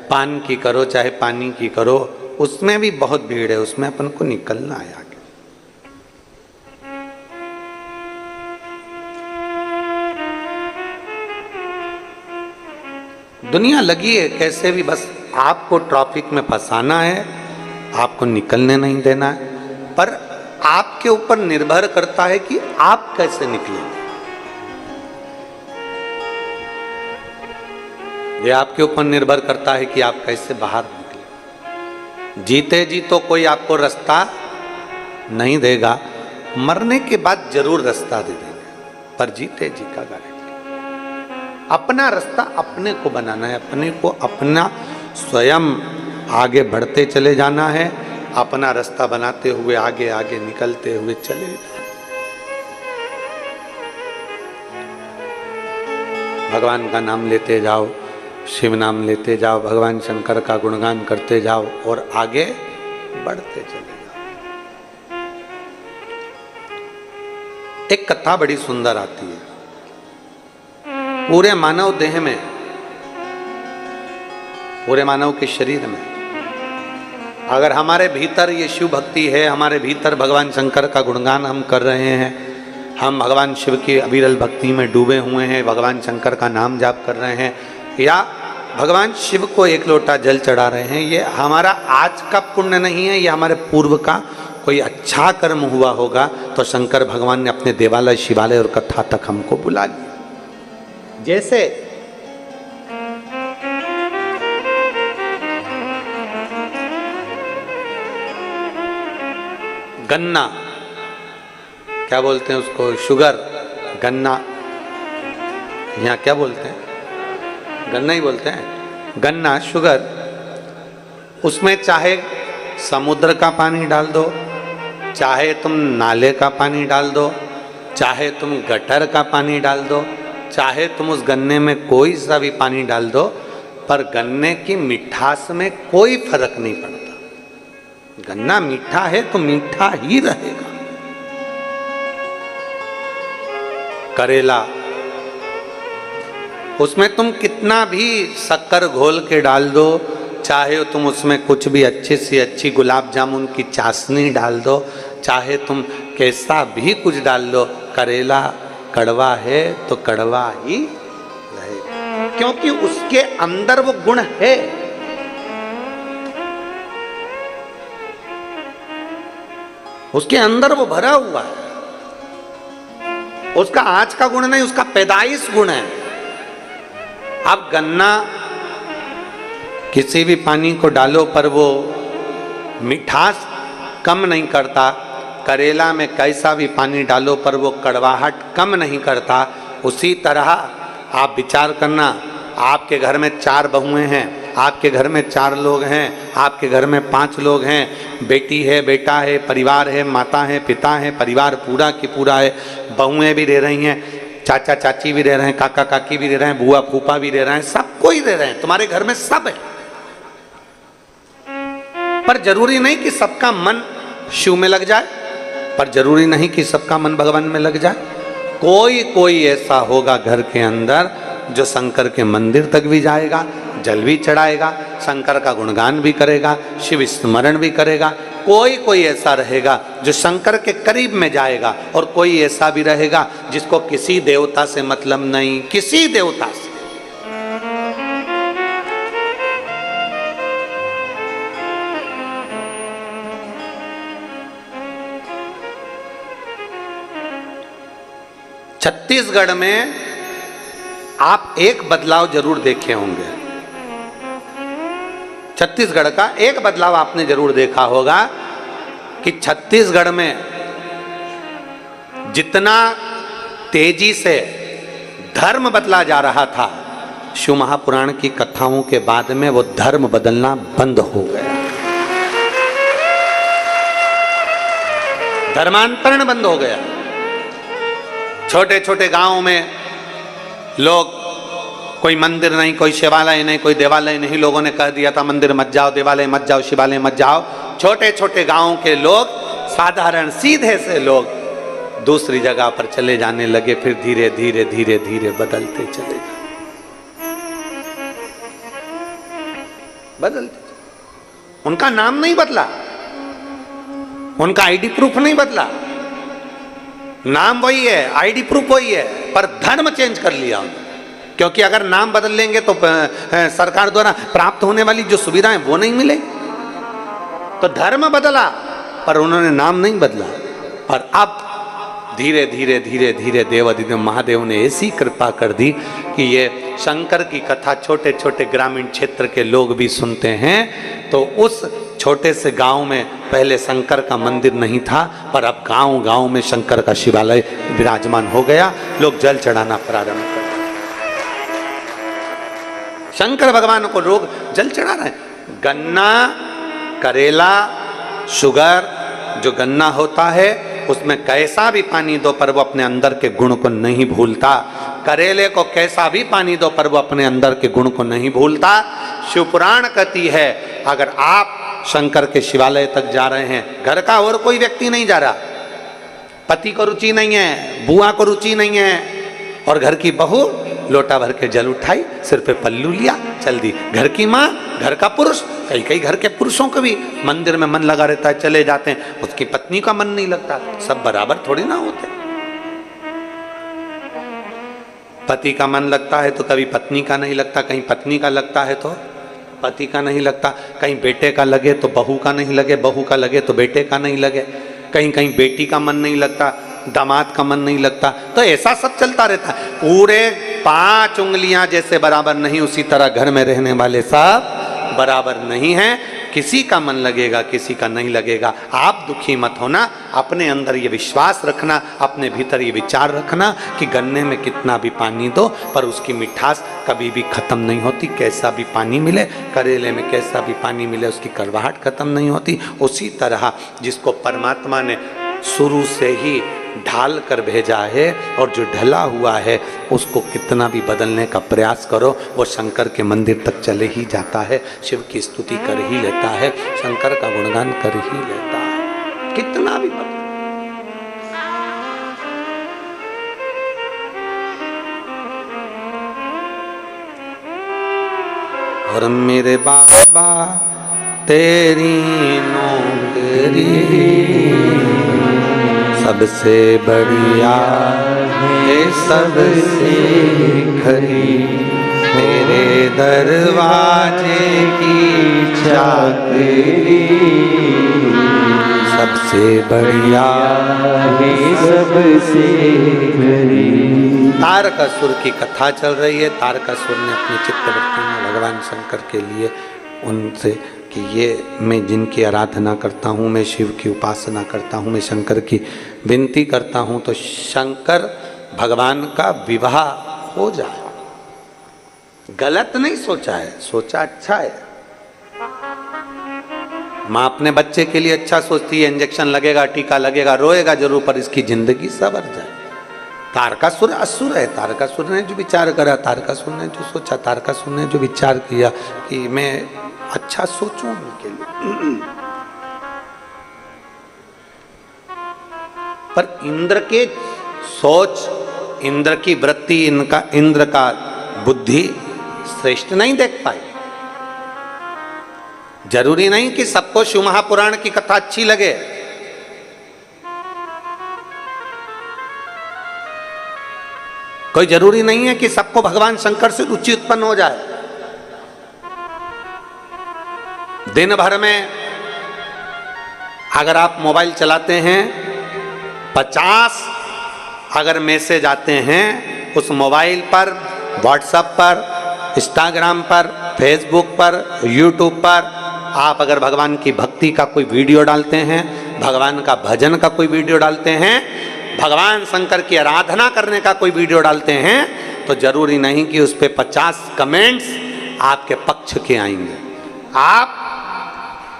पान की करो, चाहे पानी की करो, उसमें भी बहुत भीड़ है। उसमें अपन को निकलना है आगे। दुनिया लगी है कैसे भी, बस आपको ट्रैफिक में फंसाना है, आपको निकलने नहीं देना है। पर आपके ऊपर निर्भर करता है कि आप कैसे निकलेंगे। ये आपके ऊपर निर्भर करता है कि आप कैसे बाहर निकलें। जीते जी तो कोई आपको रास्ता नहीं देगा, मरने के बाद जरूर रास्ता दे देंगे, पर जीते जी का गारंटी। अपना रास्ता अपने को बनाना है, अपने को अपना स्वयं आगे बढ़ते चले जाना है, अपना रास्ता बनाते हुए आगे आगे निकलते हुए चले जाना। भगवान का नाम लेते जाओ, शिव नाम लेते जाओ, भगवान शंकर का गुणगान करते जाओ और आगे बढ़ते चले जाओ। एक कथा बड़ी सुंदर आती है। पूरे मानव देह में, पूरे मानव के शरीर में अगर हमारे भीतर ये शिव भक्ति है, हमारे भीतर भगवान शंकर का गुणगान हम कर रहे हैं, हम भगवान शिव की अविरल भक्ति में डूबे हुए हैं, भगवान शंकर का नाम जाप कर रहे हैं या भगवान शिव को एक लोटा जल चढ़ा रहे हैं, ये हमारा आज का पुण्य नहीं है, ये हमारे पूर्व का कोई अच्छा कर्म हुआ होगा। तो शंकर भगवान ने अपने देवालय, शिवालय और कथा तक हमको बुला लिया। जैसे गन्ना, क्या बोलते हैं उसको, शुगर, गन्ना, यहाँ क्या बोलते हैं, गन्ना ही बोलते हैं, गन्ना, शुगर। उसमें चाहे समुद्र का पानी डाल दो, चाहे तुम नाले का पानी डाल दो, चाहे तुम गटर का पानी डाल दो, चाहे तुम उस गन्ने में कोई सा भी पानी डाल दो, पर गन्ने की मिठास में कोई फर्क नहीं पड़ता। गन्ना मीठा है तो मीठा ही रहेगा। करेला, उसमें तुम कितना भी शक्कर घोल के डाल दो, चाहे तुम उसमें कुछ भी अच्छी से अच्छी गुलाब जामुन की चाशनी डाल दो, चाहे तुम कैसा भी कुछ डाल दो, करेला कड़वा है तो कड़वा ही रहेगा, क्योंकि उसके अंदर वो गुण है। उसके अंदर वो भरा हुआ है। उसका आज का गुण नहीं, उसका पैदाइश गुण है। अब गन्ना किसी भी पानी को डालो पर वो मिठास कम नहीं करता, करेला में कैसा भी पानी डालो पर वो कड़वाहट कम नहीं करता। उसी तरह आप विचार करना, आपके घर में 4 बहुएं हैं, आपके घर में 4 लोग हैं, आपके घर में 5 लोग हैं, बेटी है, बेटा है, परिवार है, माता है, पिता है, परिवार पूरा की पूरा है, बहुएं भी रह रही हैं, चाचा चाची भी रह रहे हैं, काका काकी भी रह रहे हैं, बुआ फूफा भी रह रहे हैं, सबको ही रह रहे हैं, तुम्हारे घर में सब है। पर जरूरी नहीं कि सबका मन शिव में लग जाए, पर जरूरी नहीं कि सबका मन भगवान में लग जाए। कोई कोई ऐसा होगा घर के अंदर जो शंकर के मंदिर तक भी जाएगा, जल भी चढ़ाएगा, शंकर का गुणगान भी करेगा, शिव स्मरण भी करेगा। कोई कोई ऐसा रहेगा जो शंकर के करीब में जाएगा, और कोई ऐसा भी रहेगा जिसको किसी देवता से मतलब नहीं, किसी देवता से। छत्तीसगढ़ में आप एक बदलाव जरूर देखे होंगे, छत्तीसगढ़ का एक बदलाव आपने जरूर देखा होगा कि छत्तीसगढ़ में जितना तेजी से धर्म बदला जा रहा था, शिव महापुराण की कथाओं के बाद में वो धर्म बदलना बंद हो गया, धर्मांतरण बंद हो गया। छोटे छोटे गांवों में लोग, कोई मंदिर नहीं, कोई शिवालय नहीं, कोई देवालय नहीं, लोगों ने कह दिया था मंदिर मत जाओ, देवालय मत जाओ, शिवालय मत जाओ। छोटे छोटे गांवों के लोग, साधारण सीधे से लोग दूसरी जगह पर चले जाने लगे। फिर धीरे धीरे धीरे धीरे बदलते चले गए, बदलते। उनका नाम नहीं बदला, उनका आईडी प्रूफ नहीं बदला, नाम वही है, आईडी प्रूफ वही है, पर धर्म चेंज कर लिया उन्होंने। क्योंकि अगर नाम बदल लेंगे तो सरकार द्वारा प्राप्त होने वाली जो सुविधाएं वो नहीं मिले। तो धर्म बदला पर उन्होंने नाम नहीं बदला। और अब धीरे धीरे धीरे धीरे देवाधिदेव महादेव ने ऐसी कृपा कर दी कि ये शंकर की कथा छोटे छोटे ग्रामीण क्षेत्र के लोग भी सुनते हैं। तो उस छोटे से गांव में पहले शंकर का मंदिर नहीं था, पर अब गांव गांव में शंकर का शिवालय विराजमान हो गया। लोग जल चढ़ाना प्रारंभ कर, शंकर भगवान को लोग जल चढ़ा रहे हैं। गन्ना, करेला, शुगर, जो गन्ना होता है उसमें कैसा भी पानी दो पर वो अपने अंदर के गुण को नहीं भूलता। करेले को कैसा भी पानी दो पर वो अपने अंदर के गुण को नहीं भूलता। शिवपुराण कहती है अगर आप शंकर के शिवालय तक जा रहे हैं, घर का और कोई व्यक्ति नहीं जा रहा, पति को रुचि नहीं है, बुआ को रुचि नहीं है, और घर की बहू लोटा भर के जल उठाई, सिर पे पल्लू लिया, चल दी। घर की माँ, घर का पुरुष, कई कई घर के पुरुषों को भी मंदिर में मन लगा रहता है, चले जाते हैं, उसकी पत्नी का मन नहीं लगता। सब बराबर थोड़ी ना होते। पति का मन लगता है तो कभी पत्नी का नहीं लगता, कहीं पत्नी का लगता है तो पति का नहीं लगता, कहीं बेटे का लगे तो बहू का नहीं लगे, बहू का लगे तो बेटे का नहीं लगे, कहीं कहीं बेटी का मन नहीं लगता, दामाद का मन नहीं लगता। तो ऐसा सब चलता रहता है। पूरे 5 उंगलियां जैसे बराबर नहीं, उसी तरह घर में रहने वाले सब बराबर नहीं हैं। किसी का मन लगेगा, किसी का नहीं लगेगा। आप दुखी मत होना, अपने अंदर ये विश्वास रखना, अपने भीतर ये विचार रखना कि गन्ने में कितना भी पानी दो पर उसकी मिठास कभी भी खत्म नहीं होती। कैसा भी पानी मिले, करेले में कैसा भी पानी मिले, उसकी कड़वाहट खत्म नहीं होती। उसी तरह जिसको परमात्मा ने शुरू से ही ढाल कर भेजा है और जो ढला हुआ है उसको कितना भी बदलने का प्रयास करो, वो शंकर के मंदिर तक चले ही जाता है, शिव की स्तुति कर ही लेता है, शंकर का गुणगान कर ही लेता है, कितना भी बदल। और मेरे बाबा तेरी नौकरी सबसे बढ़िया है, सबसे खरी, तेरे दरवाजे की चाकरी सबसे बढ़िया है, सबसे खरी। तारकासुर की कथा चल रही है। तारकासुर ने अपनी चित्तवृत्ति में भगवान शंकर के लिए उनसे कि ये मैं जिनकी आराधना करता हूँ, मैं शिव की उपासना करता हूँ, मैं शंकर की विनती करता हूँ तो शंकर भगवान का विवाह हो जाए। गलत नहीं सोचा है, सोचा अच्छा है। माँ अपने बच्चे के लिए अच्छा सोचती है, इंजेक्शन लगेगा, टीका लगेगा, रोएगा जरूर पर इसकी जिंदगी संवर जाए। तारकासुर असुर है। तारकासुर ने जो विचार करा, तारकासुर ने जो सोचा, तारकासुर ने जो विचार किया कि मैं अच्छा सोचूं उनके लिए। पर इंद्र के सोच, इंद्र की वृत्ति, इंद्र का बुद्धि श्रेष्ठ नहीं देख पाई। जरूरी नहीं कि सबको शिव महापुराण की कथा अच्छी लगे। कोई जरूरी नहीं है कि सबको भगवान शंकर से रुचि उत्पन्न हो जाए। दिन भर में अगर आप मोबाइल चलाते हैं, 50 अगर मैसेज आते हैं उस मोबाइल पर व्हाट्सएप पर, इंस्टाग्राम पर, फेसबुक पर, यूट्यूब पर आप अगर भगवान की भक्ति का कोई वीडियो डालते हैं, भगवान का भजन का कोई वीडियो डालते हैं, भगवान शंकर की आराधना करने का कोई वीडियो डालते हैं, तो जरूरी नहीं कि उस पर 50 कमेंट्स आपके पक्ष के आएंगे। आप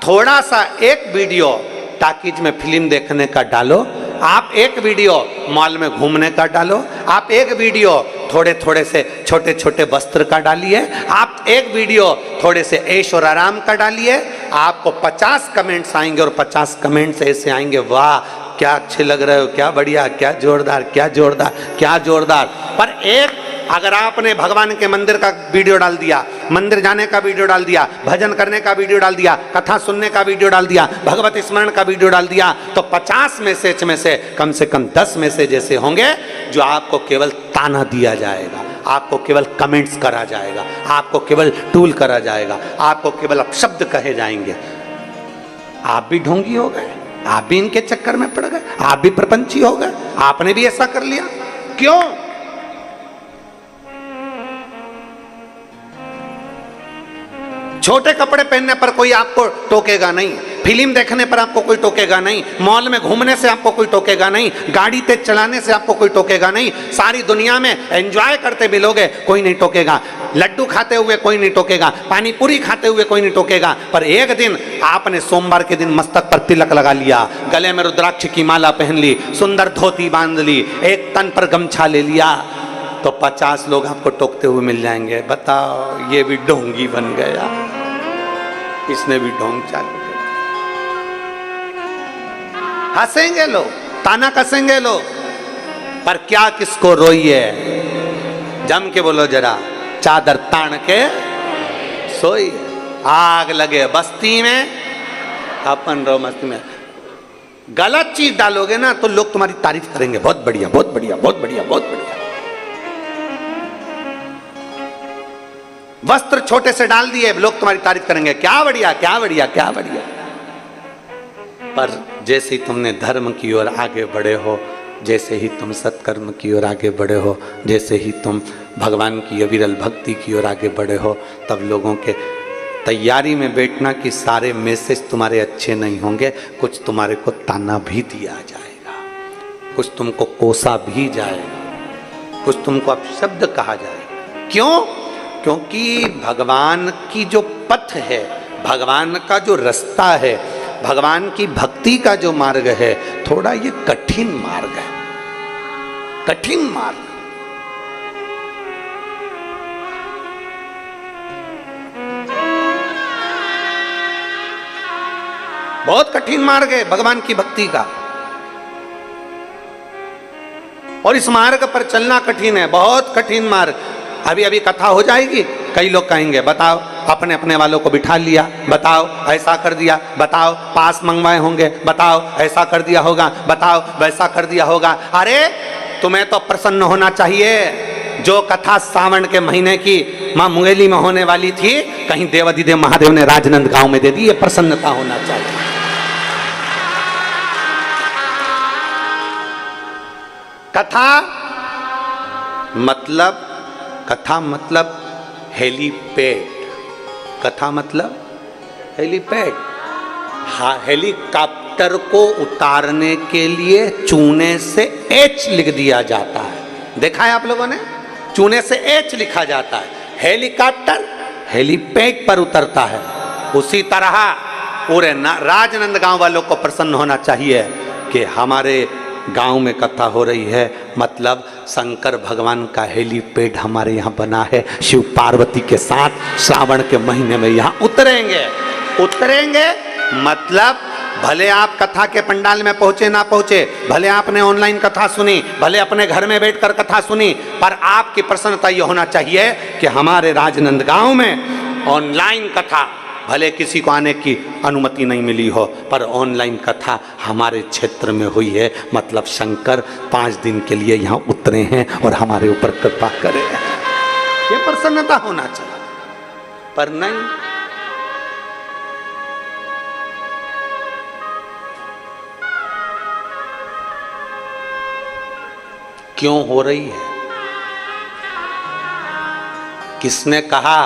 थोड़ा सा एक वीडियो टाकीज में फिल्म देखने का डालो, आप एक वीडियो मॉल में घूमने का डालो, आप एक वीडियो थोड़े थोड़े से छोटे छोटे वस्त्र का डालिए, आप एक वीडियो थोड़े से ऐश और आराम का डालिए, आपको 50 कमेंट्स आएंगे और 50 कमेंट्स ऐसे आएंगे, वाह क्या अच्छे लग रहे हो, क्या बढ़िया, क्या जोरदार, क्या जोरदार, क्या जोरदार। पर एक अगर आपने भगवान के मंदिर का वीडियो डाल दिया, मंदिर जाने का वीडियो डाल दिया, भजन करने का वीडियो डाल दिया, कथा सुनने का वीडियो डाल दिया, भगवत स्मरण का वीडियो डाल दिया, तो 50 मैसेज में से कम 10 मैसेज ऐसे होंगे जो आपको केवल ताना दिया जाएगा, आपको केवल कमेंट्स करा जाएगा, आपको केवल टूल करा जाएगा, आपको केवल अपशब्द कहे जाएंगे। आप भी ढोंगी हो गए, आप भी इनके चक्कर में पड़ गए, आप भी प्रपंची हो गए, आपने भी ऐसा कर लिया। क्यों? छोटे कपड़े पहनने पर कोई आपको टोकेगा नहीं, फिल्म देखने पर आपको कोई टोकेगा नहीं, मॉल में घूमने से आपको कोई टोकेगा नहीं, गाड़ी तेज चलाने से आपको कोई टोकेगा नहीं, सारी दुनिया में एंजॉय करते मिलोगे कोई नहीं टोकेगा, लड्डू खाते हुए कोई नहीं टोकेगा, पानी पूरी खाते हुए कोई नहीं टोकेगा। पर एक दिन आपने सोमवार के दिन मस्तक पर तिलक लगा लिया, गले में रुद्राक्ष की माला पहन ली, सुंदर धोती बांध ली, एक तन पर गमछा ले लिया, तो 50 लोग आपको टोकते हुए मिल जाएंगे। बताओ, ये भी ढोंगी बन गया, इसने भी ढोंग चालू कर। हंसेंगे लोग, ताना कसेंगे लोग, पर क्या किसको रोइए, जम के बोलो जरा, चादर तान के सोई। आग लगे बस्ती में, अपन रहो मस्ती में। गलत चीज डालोगे ना तो लोग तुम्हारी तारीफ करेंगे, बहुत बढ़िया, बहुत बढ़िया, बहुत बढ़िया, बहुत बढ़िया। वस्त्र छोटे से डाल दिए, लोग तुम्हारी तारीफ करेंगे, क्या बढ़िया, क्या बढ़िया, क्या बढ़िया। पर जैसे ही तुमने धर्म की ओर आगे बढ़े हो, जैसे ही तुम सत्कर्म की ओर आगे बढ़े हो, जैसे ही तुम भगवान की अविरल भक्ति की ओर आगे बढ़े हो, तब लोगों के तैयारी में बैठना कि सारे मैसेज तुम्हारे अच्छे नहीं होंगे, कुछ तुम्हारे को ताना भी दिया जाएगा, कुछ तुमको कोसा भी जाएगा, कुछ तुमको अपशब्द कहा जाएगा। क्यों? क्योंकि भगवान की जो पथ है, भगवान का जो रास्ता है, भगवान की भक्ति का जो मार्ग है, थोड़ा ये कठिन मार्ग है, कठिन मार्ग। बहुत कठिन मार्ग है भगवान की भक्ति का, और इस मार्ग पर चलना कठिन है, बहुत कठिन मार्ग। अभी अभी कथा हो जाएगी, कई लोग कहेंगे बताओ अपने अपने वालों को बिठा लिया, बताओ ऐसा कर दिया, बताओ पास मंगवाए होंगे, बताओ ऐसा कर दिया होगा, बताओ वैसा कर दिया होगा। अरे तुम्हें तो प्रसन्न होना चाहिए। जो कथा सावन के महीने की मां मुंगेली में होने वाली थी, कहीं देवाधिदेव महादेव ने राजनांदगांव में दे दी, ये प्रसन्नता होना चाहिए। कथा मतलब हेलीपैड, कथा मतलब हेलीपैड। हाँ, हेलीकॉप्टर को उतारने के लिए चूने से एच लिख दिया जाता है, देखा है आप लोगों ने, चूने से एच लिखा जाता है। हेलीकॉप्टर हेलीपैड पर उतरता है। उसी तरह पूरे राजनांदगांव वालों को प्रसन्न होना चाहिए कि हमारे गांव में कथा हो रही है, मतलब शंकर भगवान का हेलीपैड हमारे यहाँ बना है। शिव पार्वती के साथ श्रावण के महीने में यहाँ उतरेंगे। मतलब भले आप कथा के पंडाल में पहुंचे ना पहुंचे, भले आपने ऑनलाइन कथा सुनी, भले अपने घर में बैठकर कथा सुनी, पर आपकी प्रसन्नता ये होना चाहिए कि हमारे राजनांदगांव में ऑनलाइन कथा, भले किसी को आने की अनुमति नहीं मिली हो, पर ऑनलाइन कथा हमारे क्षेत्र में हुई है, मतलब शंकर 5 दिन के लिए यहाँ उतरे हैं और हमारे ऊपर कृपा करे। ये प्रसन्नता होना चाहिए, पर नहीं। क्यों हो रही है? किसने कहा?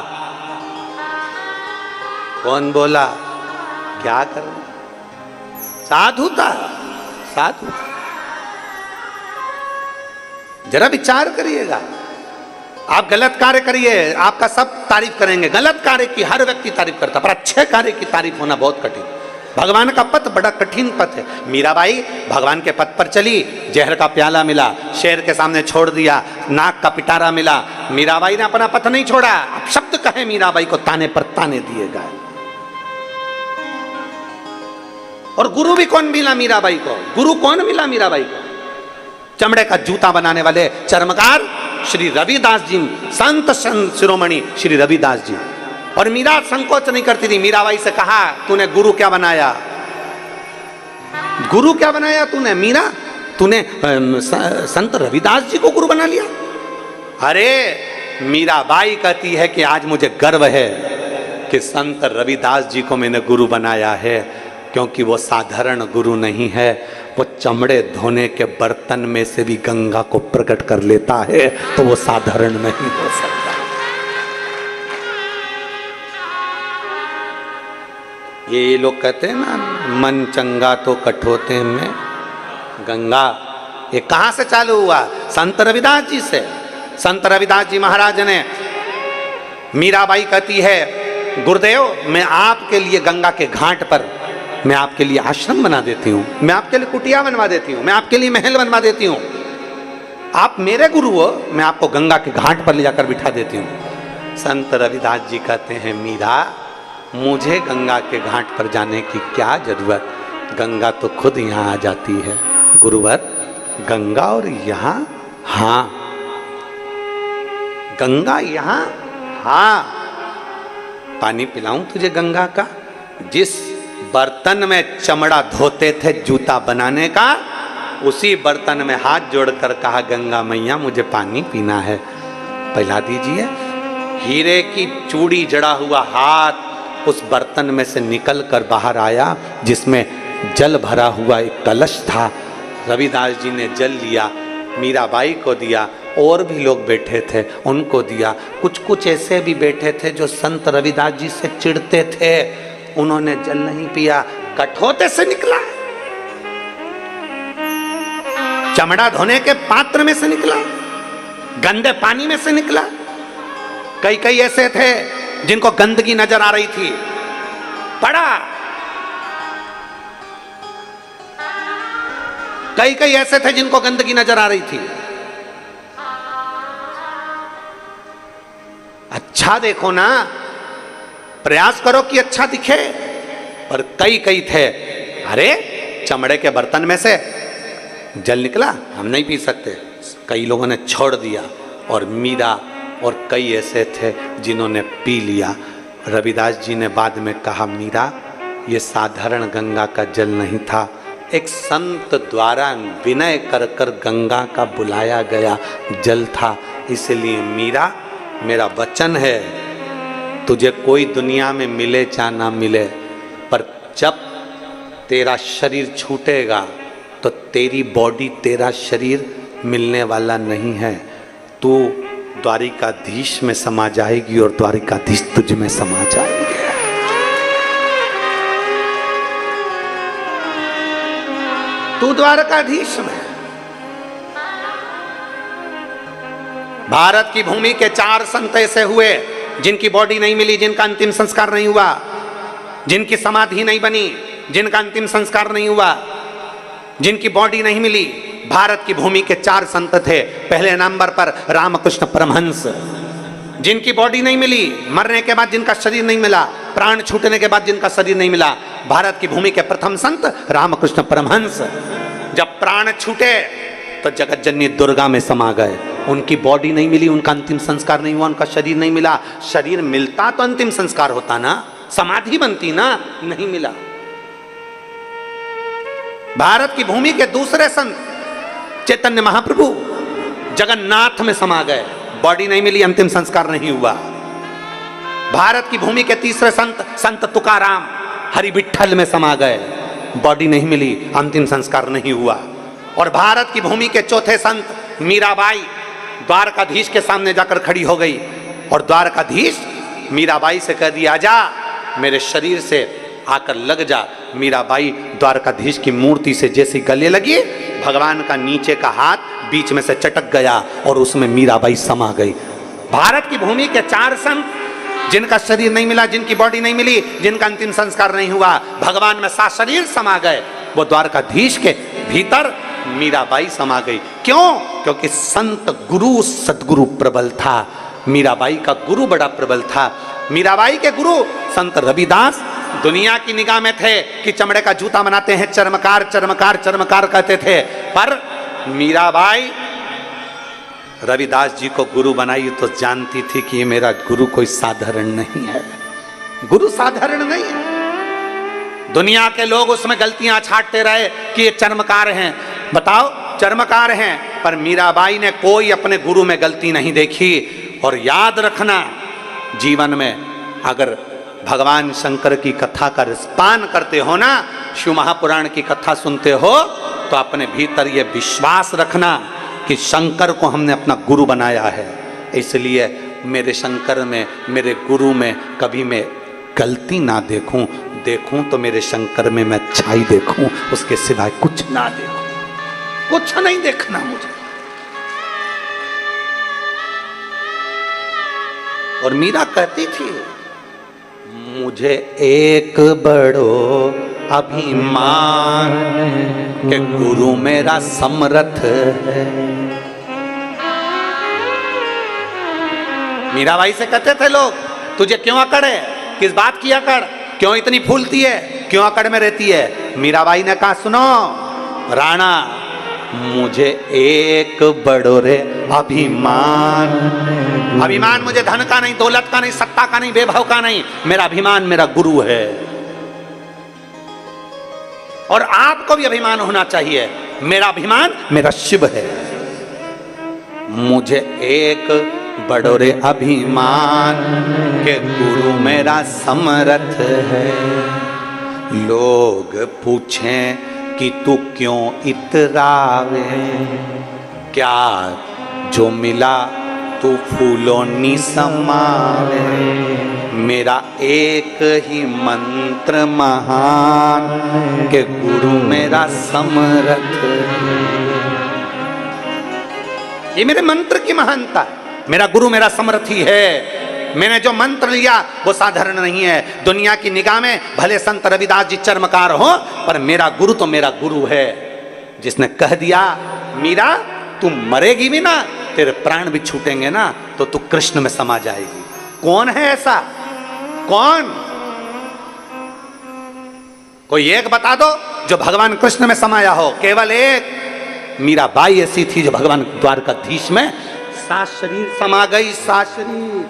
कौन बोला? क्या कर? साधु था, साधु। जरा विचार करिएगा। आप गलत कार्य करिए, आपका सब तारीफ करेंगे। गलत कार्य की हर व्यक्ति तारीफ करता, पर अच्छे कार्य की तारीफ होना बहुत कठिन। भगवान का पथ बड़ा कठिन पथ है। मीराबाई भगवान के पथ पर चली, जहर का प्याला मिला, शेर के सामने छोड़ दिया, नाक का पिटारा मिला। मीराबाई ने अपना पथ नहीं छोड़ा। अब शब्द कहे मीराबाई को ताने पर ताने दिए गए। और गुरु भी कौन मिला मीराबाई को? गुरु कौन मिला मीराबाई को? चमड़े का जूता बनाने वाले चर्मकार श्री रविदास जी, संत शिरोमणि श्री रविदास जी। और मीरा संकोच नहीं करती थी। मीराबाई से कहा, तूने गुरु क्या बनाया? गुरु क्या बनाया तूने? मीरा, तूने संत रविदास जी को गुरु बना लिया? अरे मीराबाई कहती है कि आज मुझे गर्व है कि संत रविदास जी को मैंने गुरु बनाया है, क्योंकि वो साधारण गुरु नहीं है। वो चमड़े धोने के बर्तन में से भी गंगा को प्रकट कर लेता है, तो वो साधारण नहीं हो सकता। ये लोग कहते हैं ना, मन चंगा तो कठोते में गंगा। ये कहां से चालू हुआ? संत रविदास जी से। संत रविदास जी महाराज ने, मीराबाई कहती है, गुरुदेव मैं आपके लिए गंगा के घाट पर मैं आपके लिए आश्रम बना देती हूँ, मैं आपके लिए कुटिया बनवा देती हूँ, मैं आपके लिए महल बनवा देती हूँ। आप मेरे गुरु हो, मैं आपको गंगा के घाट पर ले जाकर बिठा देती हूँ। संत रविदास जी कहते हैं, मीरा मुझे गंगा के घाट पर जाने की क्या जरूरत? गंगा तो खुद यहाँ आ जाती है। गुरुवर, गंगा और यहाँ? हाँ। गंगा यहाँ? हाँ। पानी पिलाऊं तुझे गंगा का? जिस बर्तन में चमड़ा धोते थे जूता बनाने का, उसी बर्तन में हाथ जोड़कर कहा, गंगा मैया मुझे पानी पीना है, पिला दीजिए। हीरे की चूड़ी जड़ा हुआ हाथ उस बर्तन में से निकल कर बाहर आया, जिसमें जल भरा हुआ एक कलश था। रविदास जी ने जल लिया, मीराबाई को दिया, और भी लोग बैठे थे उनको दिया। कुछ कुछ ऐसे भी बैठे थे जो संत रविदास जी से चिढ़ते थे, उन्होंने जल नहीं पिया। कठोते से निकला, चमड़ा धोने के पात्र में से निकला, गंदे पानी में से निकला। कई कई ऐसे थे जिनको गंदगी नजर आ रही थी, पड़ा। कई कई ऐसे थे जिनको गंदगी नजर आ रही थी। अच्छा देखो ना, प्रयास करो कि अच्छा दिखे। पर कई कई थे, अरे चमड़े के बर्तन में से जल निकला, हम नहीं पी सकते। कई लोगों ने छोड़ दिया, और मीरा और कई ऐसे थे जिन्होंने पी लिया। रविदास जी ने बाद में कहा, मीरा ये साधारण गंगा का जल नहीं था, एक संत द्वारा विनय कर कर गंगा का बुलाया गया जल था। इसलिए मीरा, मेरा वचन है, तुझे कोई दुनिया में मिले चाहे ना मिले, पर जब तेरा शरीर छूटेगा तो तेरी बॉडी, तेरा शरीर मिलने वाला नहीं है। तू द्वारिकाधीश में समा जाएगी और द्वारिकाधीश तुझ में समा जाएंगे। तू द्वारकाधीश में। भारत की भूमि के 4 संत ऐसे हुए जिनकी बॉडी नहीं मिली, जिनका अंतिम संस्कार नहीं हुआ, जिनकी समाधि नहीं बनी, जिनका अंतिम संस्कार नहीं हुआ, जिनकी बॉडी नहीं मिली। भारत की भूमि के 4 संत थे। पहले नंबर पर रामकृष्ण परमहंस, जिनकी बॉडी नहीं मिली, मरने के बाद जिनका शरीर नहीं मिला, प्राण छूटने के बाद जिनका शरीर नहीं मिला। भारत की भूमि के प्रथम संत रामकृष्ण परमहंस। जब प्राण छूटे तो जगत जननी दुर्गा में समा गए। उनकी बॉडी नहीं मिली, उनका अंतिम संस्कार नहीं हुआ, उनका शरीर नहीं मिला। शरीर मिलता तो अंतिम संस्कार होता ना, समाधि बनती ना, नहीं मिला। भारत की भूमि के दूसरे संत चैतन्य महाप्रभु जगन्नाथ में समा गए, बॉडी नहीं मिली, अंतिम संस्कार नहीं हुआ। भारत की भूमि के तीसरे संत संत तुकाराम हरि विठ्ठल में समा गए, बॉडी नहीं मिली, अंतिम संस्कार नहीं हुआ। और भारत की भूमि के चौथे संत मीराबाई द्वारकाधीश के सामने जाकर खड़ी हो गई, और द्वारकाधीश मीराबाई से कह दिया, आजा मेरे शरीर से आकर लग जा। मीराबाई द्वारकाधीश की मूर्ति से जैसी गले लगी, भगवान का नीचे का हाथ बीच में से चटक गया और उसमें मीराबाई समा गई। भारत की भूमि के 4 संत जिनका शरीर नहीं मिला, जिनकी बॉडी नहीं मिली, जिनका अंतिम संस्कार नहीं हुआ, भगवान में शरीर समा गए, वो द्वारकाधीश के भीतर मीराबाई समा गई। क्यों? क्योंकि संत गुरु सदगुरु प्रबल था। मीराबाई का गुरु बड़ा प्रबल था। मीराबाई के गुरु संत रविदास दुनिया की निगाह में थे कि चमड़े का जूता बनाते हैं, चर्मकार चर्मकार चर्मकार कहते थे, पर मीराबाई रविदास जी को गुरु बनाई तो जानती थी कि ये मेरा गुरु कोई साधारण नहीं है। गुरु साधारण नहीं है। दुनिया के लोग उसमें गलतियां छांटते रहे कि ये चर्मकार हैं। बताओ, चर्मकार हैं, पर मीराबाई ने कोई अपने गुरु में गलती नहीं देखी। और याद रखना, जीवन में अगर भगवान शंकर की कथा का रसपान करते हो ना, शिव महापुराण की कथा सुनते हो, तो अपने भीतर ये विश्वास रखना कि शंकर को हमने अपना गुरु बनाया है। इसलिए मेरे शंकर में, मेरे गुरु में कभी मैं गलती ना देखूं, देखूं तो मेरे शंकर में मैं अच्छाई देखूं, उसके सिवाय कुछ ना देखूं, कुछ नहीं देखना मुझे। और मीरा कहती थी, मुझे एक बड़ो अभिमान के गुरु मेरा समर्थ है। मीराबाई से कहते थे लोग, तुझे क्यों अकड़ है, किस बात की अकड़, क्यों इतनी फूलती है, क्यों अकड़ में रहती है? मीराबाई ने कहा, सुनो राणा, मुझे एक बड़ो रे अभिमान। अभिमान मुझे धन का नहीं, दौलत का नहीं, सत्ता का नहीं, वैभव का नहीं, मेरा अभिमान मेरा गुरु है। और आपको भी अभिमान होना चाहिए, मेरा अभिमान मेरा शिव है। मुझे एक बड़ो रे अभिमान के गुरु मेरा समर्थ है। लोग पूछें कि तू क्यों इतरावे, क्या जो मिला तू फूलों नी समावे। मेरा एक ही मंत्र महान के गुरु मेरा समर्थ। ये मेरे मंत्र की महानता है, मेरा गुरु मेरा समर्थी है। मैंने जो मंत्र लिया वो साधारण नहीं है। दुनिया की निगाह में भले संत रविदास जी चर्मकार हो, पर मेरा गुरु तो मेरा गुरु है, जिसने कह दिया, मीरा तू मरेगी भी ना, तेरे प्राण भी छूटेंगे ना, तो तू कृष्ण में समा जाएगी। कौन है ऐसा? कौन? कोई एक बता दो जो भगवान कृष्ण में समाया हो। केवल एक मीराबाई ऐसी थी जो भगवान द्वारकाधीश में सात शरीर समा गई। सात शरीर।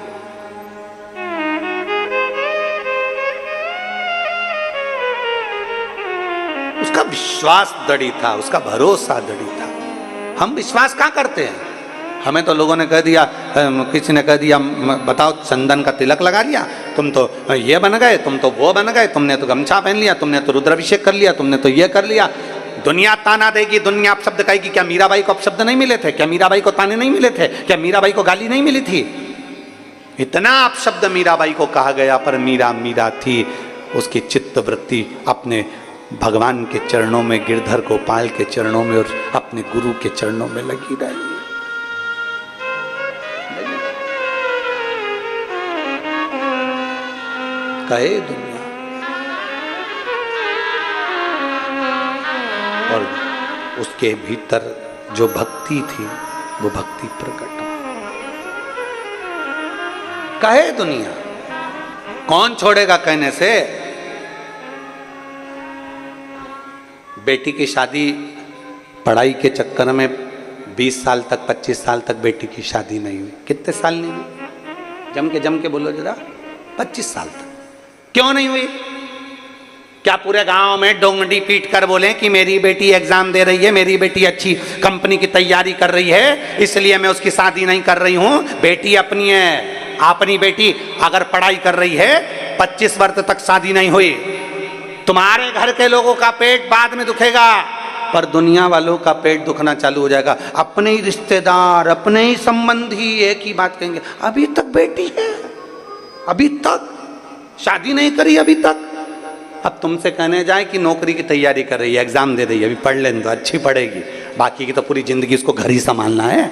उसका विश्वास दृढ़ था, उसका भरोसा दृढ़ था। हम विश्वास कहाँ करते हैं? हमें तो लोगों ने कह दिया, किसी ने कह दिया, बताओ चंदन का तिलक लगा लिया, तुम तो ये बन गए, तुम तो वो बन गए, तुमने तो गमछा पहन लिया, तुमने तो रुद्राभिषेक कर लिया, तुमने तो ये कर लिया। दुनिया ताना देगी, दुनिया अपशब्द कहेगी। क्या मीराबाई को अपशब्द नहीं मिले थे? क्या मीराबाई को ताने नहीं मिले थे? क्या मीराबाई को गाली नहीं मिली थी? इतना अपशब्द मीराबाई को कहा गया, पर मीरा मीरा थी। उसकी चित्त वृत्ति अपने भगवान के चरणों में, गिरधर गोपाल के चरणों में और अपने गुरु के चरणों में लगी रही। कहे दुनिया, और उसके भीतर जो भक्ति थी वो भक्ति प्रकट हो। कहे दुनिया, कौन छोड़ेगा कहने से? बेटी की शादी, पढ़ाई के चक्कर में 20 साल तक, 25 साल तक बेटी की शादी नहीं हुई। कितने साल नहीं हुई? जम के बोलो जरा। 25 साल तक क्यों नहीं हुई? क्या पूरे गांव में डोंगडी पीट कर बोले कि मेरी बेटी एग्जाम दे रही है, मेरी बेटी अच्छी कंपनी की तैयारी कर रही है, इसलिए मैं उसकी शादी नहीं कर रही हूं? बेटी अपनी है। अपनी बेटी अगर पढ़ाई कर रही है, 25 वर्ष तक शादी नहीं हुई, तुम्हारे घर के लोगों का पेट बाद में दुखेगा। पर दुनिया वालों का पेट दुखना चालू हो जाएगा। अपने ही रिश्तेदार, अपने ही संबंधी एक ही बात कहेंगे, अभी तक बेटी है, अभी तक शादी नहीं करी, अभी तक। अब तुमसे कहने जाए कि नौकरी की तैयारी कर रही है, एग्जाम दे रही है, अभी पढ़ लेने दो, अच्छी पढ़ेगी, बाकी की तो पूरी जिंदगी इसको घर ही संभालना है,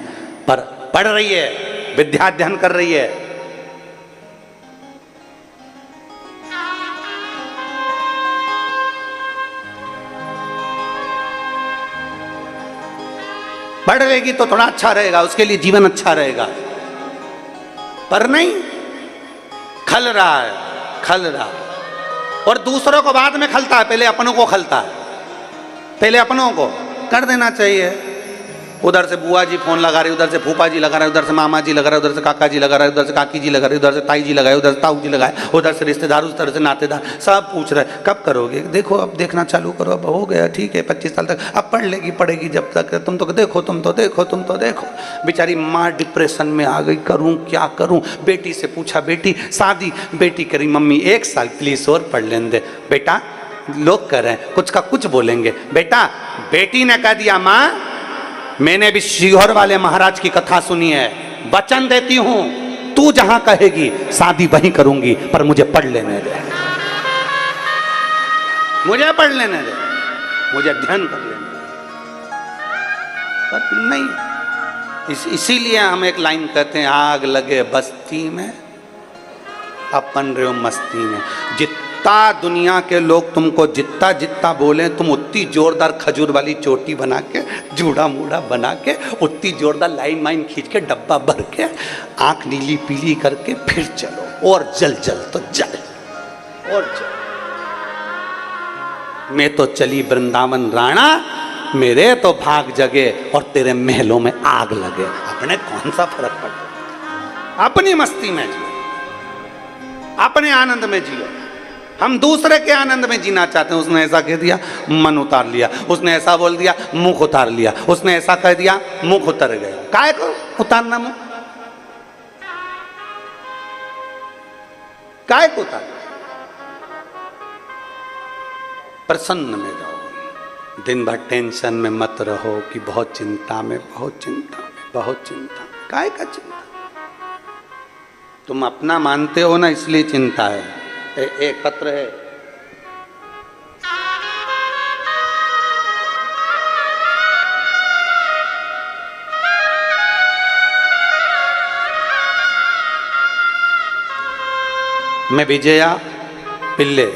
पर पढ़ रही है, विद्या अध्ययन कर रही है। पढ़ लेगी तो थोड़ा अच्छा रहेगा, उसके लिए जीवन अच्छा रहेगा, पर नहीं, खल रहा है, खल रहा है। और दूसरों को बाद में खलता है, पहले अपनों को खलता है, पहले अपनों को कर देना चाहिए। उधर से बुआ जी फोन लगा रही, उधर से फूफा जी लगा रहे, उधर से मामा जी लगा रहे, उधर से काका जी लगा रहे, उधर से काकी जी लगा रहे, उधर से ताई जी लगाए, उधर से ताऊ जी लगाए, उधर से रिश्तेदार, उधर से नातेदार, सब पूछ रहे कब करोगे। देखो अब देखना चालू करो, अब हो गया, ठीक है 25 साल तक, अब पढ़ लेगी, पढ़ेगी जब तक, तुम तो देखो, तुम तो देखो, तुम तो देखो। बेचारी माँ डिप्रेशन में आ गई, करूँ क्या करूँ। बेटी से पूछा, बेटी शादी, बेटी करी, मम्मी 1 साल प्लीज और पढ़ लेने दे। बेटा लोग कह रहे हैं कुछ का कुछ बोलेंगे। बेटा बेटी ने कह दिया, माँ मैंने भी शिहोर वाले महाराज की कथा सुनी है, वचन देती हूं तू जहां कहेगी शादी वहीं करूंगी, पर मुझे पढ़ लेने दे, मुझे पढ़ लेने दे, मुझे अध्ययन कर लेने दे। पर नहीं, इसीलिए हम एक लाइन कहते हैं, आग लगे बस्ती में अपन रहो मस्ती में। जितना दुनिया के लोग तुमको जितना जितना बोले, तुम उतनी जोरदार खजूर वाली चोटी बना के, जूड़ा मूड़ा बना के, उतनी जोरदार लाइन माइन खींच के, डब्बा भर के, आंख नीली पीली करके फिर चलो, और जल जल तो जल, और जल। मैं तो चली वृंदावन राणा, मेरे तो भाग जगे और तेरे महलों में आग लगे। अपने कौन सा फर्क पड़ता, अपनी मस्ती में जियो, अपने आनंद में जियो। हम दूसरे के आनंद में जीना चाहते हैं। उसने ऐसा कह दिया, मन उतार लिया, उसने ऐसा बोल दिया, मुख उतार लिया, उसने ऐसा कह दिया, मुख उतर गया। काहे को उतारना मुख, काहे को उतार। प्रसन्न में रहो, दिन भर टेंशन में मत रहो कि बहुत चिंता में, बहुत चिंता में, बहुत चिंता में। काहे का चिंता, तुम अपना मानते हो ना, इसलिए चिंता है। एक पत्र है, मैं विजया पिल्ले,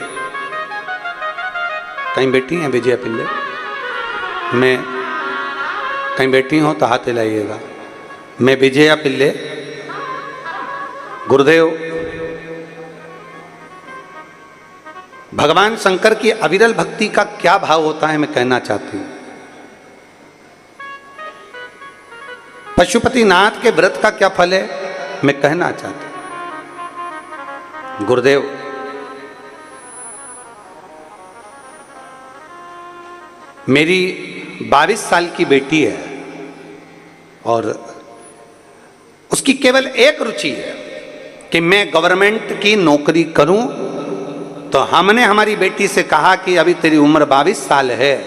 कहीं बैठी हैं विजया पिल्ले, मैं कहीं बैठी हो तो हाथ हिलाइएगा। मैं विजया पिल्ले, गुरुदेव भगवान शंकर की अविरल भक्ति का क्या भाव होता है मैं कहना चाहती हूं। पशुपतिनाथ के व्रत का क्या फल है मैं कहना चाहती हूं। गुरुदेव मेरी 22 साल की बेटी है और उसकी केवल एक रुचि है कि मैं गवर्नमेंट की नौकरी करूं। तो हमने हमारी बेटी से कहा कि अभी तेरी उम्र 22 साल है,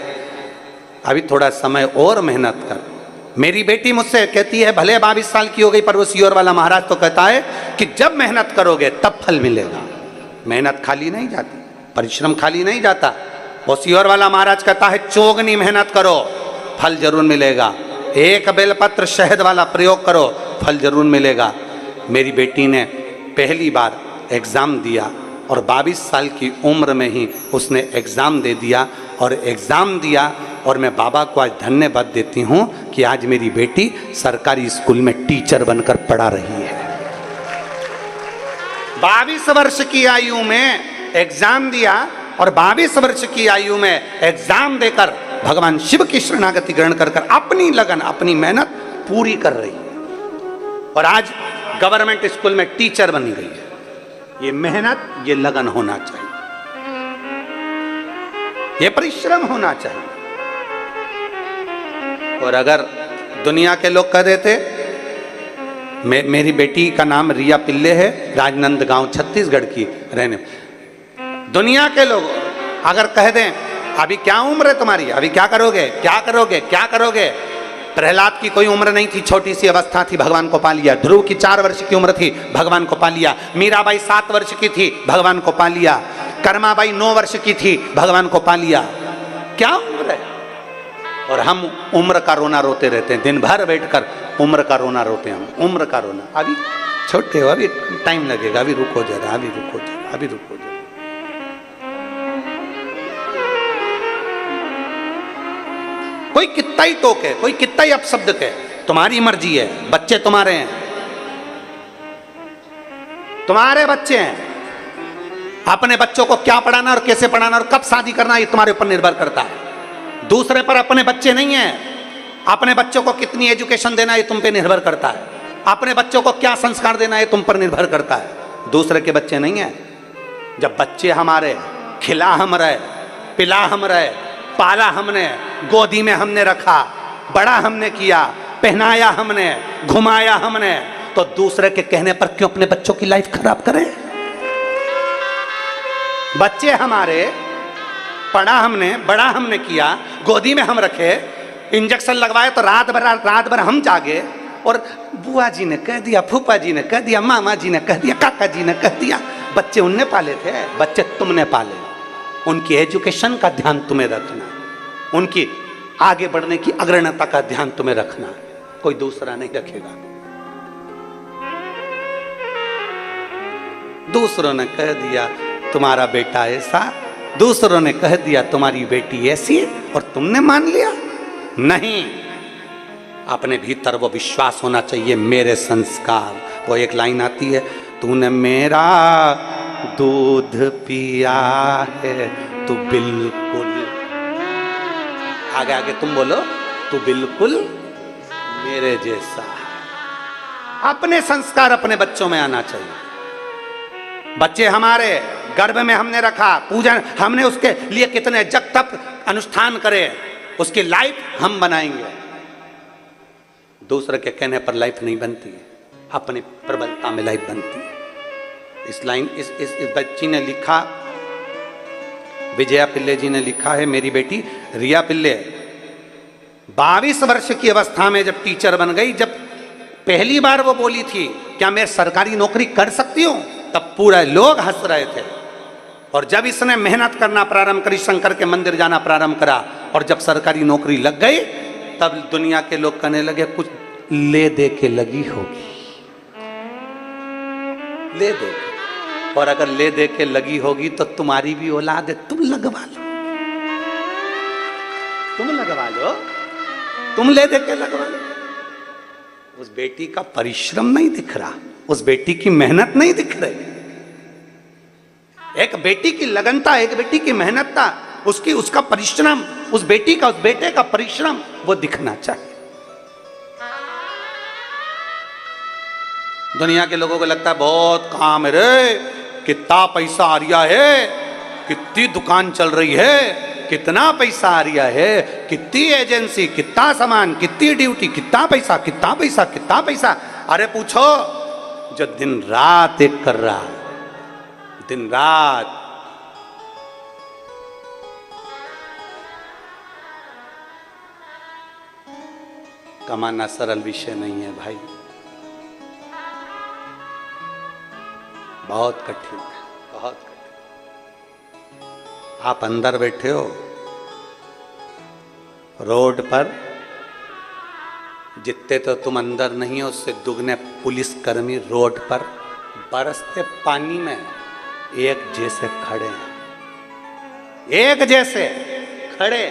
अभी थोड़ा समय और मेहनत कर। मेरी बेटी मुझसे कहती है भले 22 साल की हो गई, पर वो सियोर वाला महाराज तो कहता है कि जब मेहनत करोगे तब फल मिलेगा। मेहनत खाली नहीं जाती, परिश्रम खाली नहीं जाता। वो सियोर वाला महाराज कहता है चौगनी मेहनत करो, फल जरूर मिलेगा। एक बेलपत्र शहद वाला प्रयोग करो, फल जरूर मिलेगा। मेरी बेटी ने पहली बार एग्ज़ाम दिया और 22 साल की उम्र में ही उसने एग्ज़ाम दे दिया और एग्ज़ाम दिया। और मैं बाबा को आज धन्यवाद देती हूँ कि आज मेरी बेटी सरकारी स्कूल में टीचर बनकर पढ़ा रही है। 22 वर्ष की आयु में एग्ज़ाम दिया और 22 वर्ष की आयु में एग्ज़ाम देकर भगवान शिव की शरणागति ग्रहण कर कर अपनी लगन, अपनी मेहनत पूरी कर रही है और आज गवर्नमेंट स्कूल में टीचर बनी गई है। ये मेहनत, ये लगन होना चाहिए, ये परिश्रम होना चाहिए। और अगर दुनिया के लोग कह देते, मेरी बेटी का नाम रिया पिल्ले है, राजनंद गांव छत्तीसगढ़ की रहने, दुनिया के लोग अगर कह दें अभी क्या उम्र है तुम्हारी, अभी क्या करोगे, क्या करोगे, क्या करोगे। प्रहलाद की कोई उम्र नहीं थी, छोटी सी अवस्था थी, भगवान को पा लिया। ध्रुव की 4 वर्ष की उम्र थी, भगवान को पा लिया। मीराबाई 7 वर्ष की थी, भगवान को पा लिया। कर्माबाई 9 वर्ष की थी, भगवान को पा लिया। क्या उम्र है। और हम उम्र का रोना रोते रहते हैं, दिन भर बैठकर उम्र का रोना रोते हैं हम, उम्र का रोना। अभी छोटे हो, अभी टाइम लगेगा, अभी रुको जरा, अभी रुको जरा, अभी रुको जरा। कोई कितना ही टोके, कोई कितना ही अपशब्द कहे, तुम्हारी मर्जी है। बच्चे तुम्हारे हैं, तुम्हारे बच्चे हैं। अपने बच्चों को क्या पढ़ाना और कैसे पढ़ाना और कब शादी करना, ये तुम्हारे ऊपर निर्भर करता है। दूसरे पर अपने बच्चे नहीं है। अपने बच्चों को कितनी एजुकेशन देना, ये तुम पे निर्भर करता है। अपने बच्चों को क्या संस्कार देना, ये तुम पर निर्भर करता है, दूसरे के बच्चे नहीं है। जब बच्चे हमारे, खिला हम रहे, पिला हम रहे, पाला हमने, गोदी में हमने रखा, बड़ा हमने किया, पहनाया हमने, घुमाया हमने, तो दूसरे के कहने पर क्यों अपने बच्चों की लाइफ खराब करें। बच्चे हमारे, पढ़ा हमने, बड़ा हमने किया, गोदी में हम रखे, इंजेक्शन लगवाए तो रात भर हम जागे, और बुआ जी ने कह दिया, फूफा जी ने कह दिया, मामा जी ने कह दिया, काका जी ने कह दिया। बच्चे उनने पाले थे, बच्चे तुमने पाले। उनकी एजुकेशन का ध्यान तुम्हें रखना, उनकी आगे बढ़ने की अग्रणता का ध्यान तुम्हें रखना, कोई दूसरा नहीं रखेगा। दूसरों ने कह दिया तुम्हारा बेटा ऐसा, दूसरों ने कह दिया तुम्हारी बेटी ऐसी, और तुमने मान लिया। नहीं, अपने भीतर वो विश्वास होना चाहिए, मेरे संस्कार। वो एक लाइन आती है, तूने मेरा दूध पिया है, तू बिल्कुल, आगे आगे तुम बोलो, तू बिल्कुल मेरे जैसा। अपने संस्कार अपने बच्चों में आना चाहिए। बच्चे हमारे गर्भ में हमने रखा, पूजन हमने उसके लिए कितने जग तप अनुष्ठान करे, उसकी लाइफ हम बनाएंगे। दूसरे के कहने पर लाइफ नहीं बनती है, अपनी प्रबलता में लाइफ बनती है। इस बच्ची ने लिखा, विजया पिल्ले जी ने लिखा है, मेरी बेटी रिया पिल्ले 22 वर्ष की अवस्था में जब टीचर बन गई, जब पहली बार वो बोली थी क्या मैं सरकारी नौकरी कर सकती हूं, तब पूरे लोग हंस रहे थे। और जब इसने मेहनत करना प्रारंभ करी, शंकर के मंदिर जाना प्रारंभ करा, और जब सरकारी नौकरी लग गई, तब दुनिया के लोग कहने लगे कुछ ले दे के लगी होगी, ले दे। और अगर ले दे के लगी होगी तो तुम्हारी भी औलाद है, तुम लगवा लो, तुम लगवा लो, तुम ले दे के लगवा लो। उस बेटी का परिश्रम नहीं दिख रहा, उस बेटी की मेहनत नहीं दिख रही। एक बेटी की लगनता, एक बेटी की मेहनतता, उसका परिश्रम, उस बेटी का, उस बेटे का परिश्रम वो दिखना चाहिए। दुनिया के लोगों को लगता है बहुत काम है रे, कितना पैसा आ रहा है, कितनी दुकान चल रही है, कितना पैसा आ रहा है, कितनी एजेंसी, कितना सामान, कितनी ड्यूटी, कितना पैसा, कितना पैसा, कितना पैसा। अरे पूछो, जो दिन रात एक कर रहा है, दिन रात, कमाना सरल विषय नहीं है भाई, बहुत कठिन है, बहुत कठिन। आप अंदर बैठे हो, रोड पर जितने तो तुम अंदर नहीं हो, उससे दुगने पुलिसकर्मी रोड पर बरसते पानी में एक जैसे खड़े हैं, एक जैसे खड़े।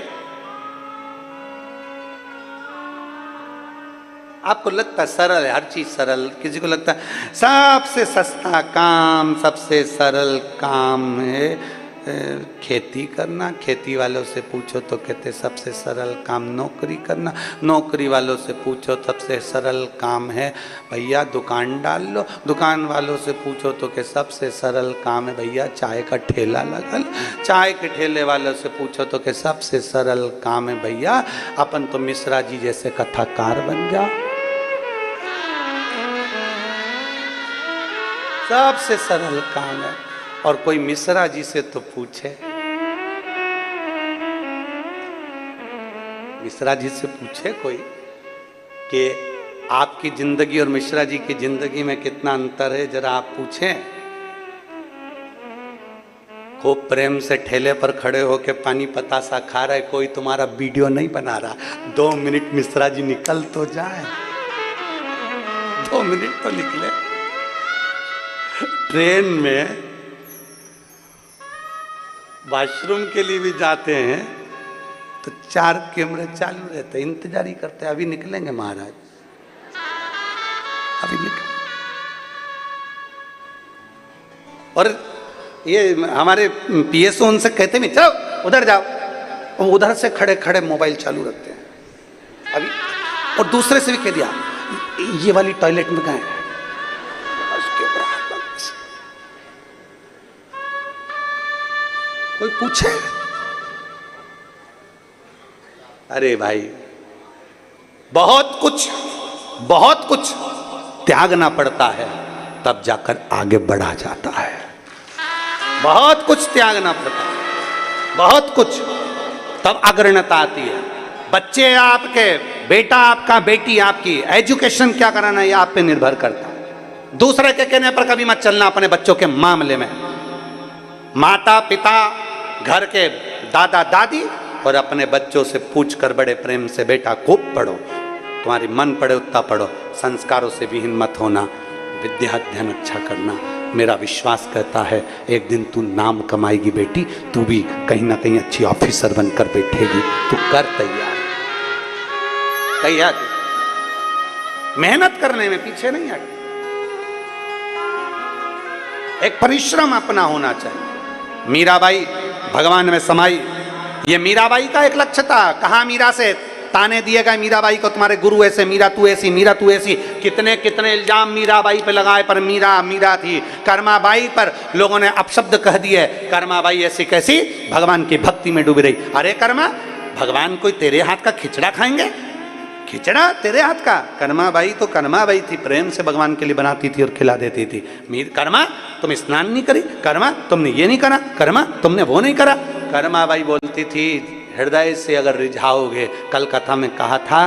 आपको लगता है सरल है, हर चीज सरल, किसी को लगता है सबसे सस्ता काम, सबसे सरल काम है खेती करना। खेती वालों से पूछो तो कहते सबसे सरल काम नौकरी करना, नौकरी वालों से पूछो सबसे सरल काम है भैया दुकान डाल लो, दुकान वालों से पूछो तो कि सबसे सरल काम है भैया चाय का ठेला लगा लो, चाय के ठेले वालों से पूछो तो कि सबसे सरल काम है भैया अपन तो मिश्रा जी जैसे कथाकार बन जाओ। सबसे सरल काम है। और कोई मिश्रा जी से तो पूछे मिश्रा जी से पूछे कोई कि आपकी जिंदगी और मिश्रा जी की जिंदगी में कितना अंतर है, जरा आप पूछें। खूब प्रेम से ठेले पर खड़े होके पानी पतासा खा रहे, कोई तुम्हारा वीडियो नहीं बना रहा। 2 मिनट मिश्रा जी निकल तो जाए, 2 मिनट तो निकले। ट्रेन में वॉशरूम के लिए भी जाते हैं तो 4 कैमरे चालू रहते, इंतजार ही करते, अभी निकलेंगे महाराज, अभी निकल। और ये हमारे पीएसओ उनसे कहते नहीं, चलो उधर जाओ, और उधर से खड़े खड़े मोबाइल चालू रखते हैं अभी। और दूसरे से भी कह दिया, ये वाली टॉयलेट में गए, उसके ऊपर हाथ बांध। कोई पूछे? अरे भाई, बहुत कुछ त्यागना पड़ता है, तब जाकर आगे बढ़ा जाता है। बहुत कुछ त्यागना पड़ता है, बहुत कुछ, तब अग्रणता आती है। बच्चे आपके, बेटा आपका, बेटी आपकी, एजुकेशन क्या कराना है, ये आप पे निर्भर करता है। दूसरे के कहने पर कभी मत चलना अपने बच्चों के मामले में। माता पिता, घर के दादा दादी और अपने बच्चों से पूछ कर बड़े प्रेम से, बेटा खूब पढ़ो, तुम्हारी मन पड़े उतना पढ़ो, संस्कारों से विहीन मत होना, विद्या अध्ययन अच्छा करना। मेरा विश्वास कहता है एक दिन तू नाम कमाएगी बेटी, तू भी कहीं ना कहीं अच्छी ऑफिसर बनकर बैठेगी। तू कर तैयार, तैयार, मेहनत करने में पीछे नहीं हट। एक परिश्रम अपना होना चाहिए। मीराबाई भगवान में समाई, ये मीराबाई का एक लक्ष्य था। कहा मीरा से ताने दिए गए मीराबाई को, तुम्हारे गुरु ऐसे, मीरा तू ऐसी, मीरा तू ऐसी। कितने कितने इल्जाम मीराबाई पे लगाए, पर मीरा थी। कर्माबाई पर लोगों ने अपशब्द कह दिए, कर्माबाई ऐसी कैसी, भगवान की भक्ति में डूबी रही। अरे कर्मा, भगवान कोई तेरे हाथ का खिचड़ा खाएंगे? खिचड़ा तेरे हाथ का? कर्माबाई तो कर्माबाई थी, प्रेम से भगवान के लिए बनाती थी और खिला देती थी। कर्मा तुम स्नान नहीं करी, कर्मा तुमने ये नहीं करा, कर्मा तुमने वो नहीं करा। कर्माबाई बोलती थी, हृदय से अगर रिझाओगे, कल कथा में कहा था,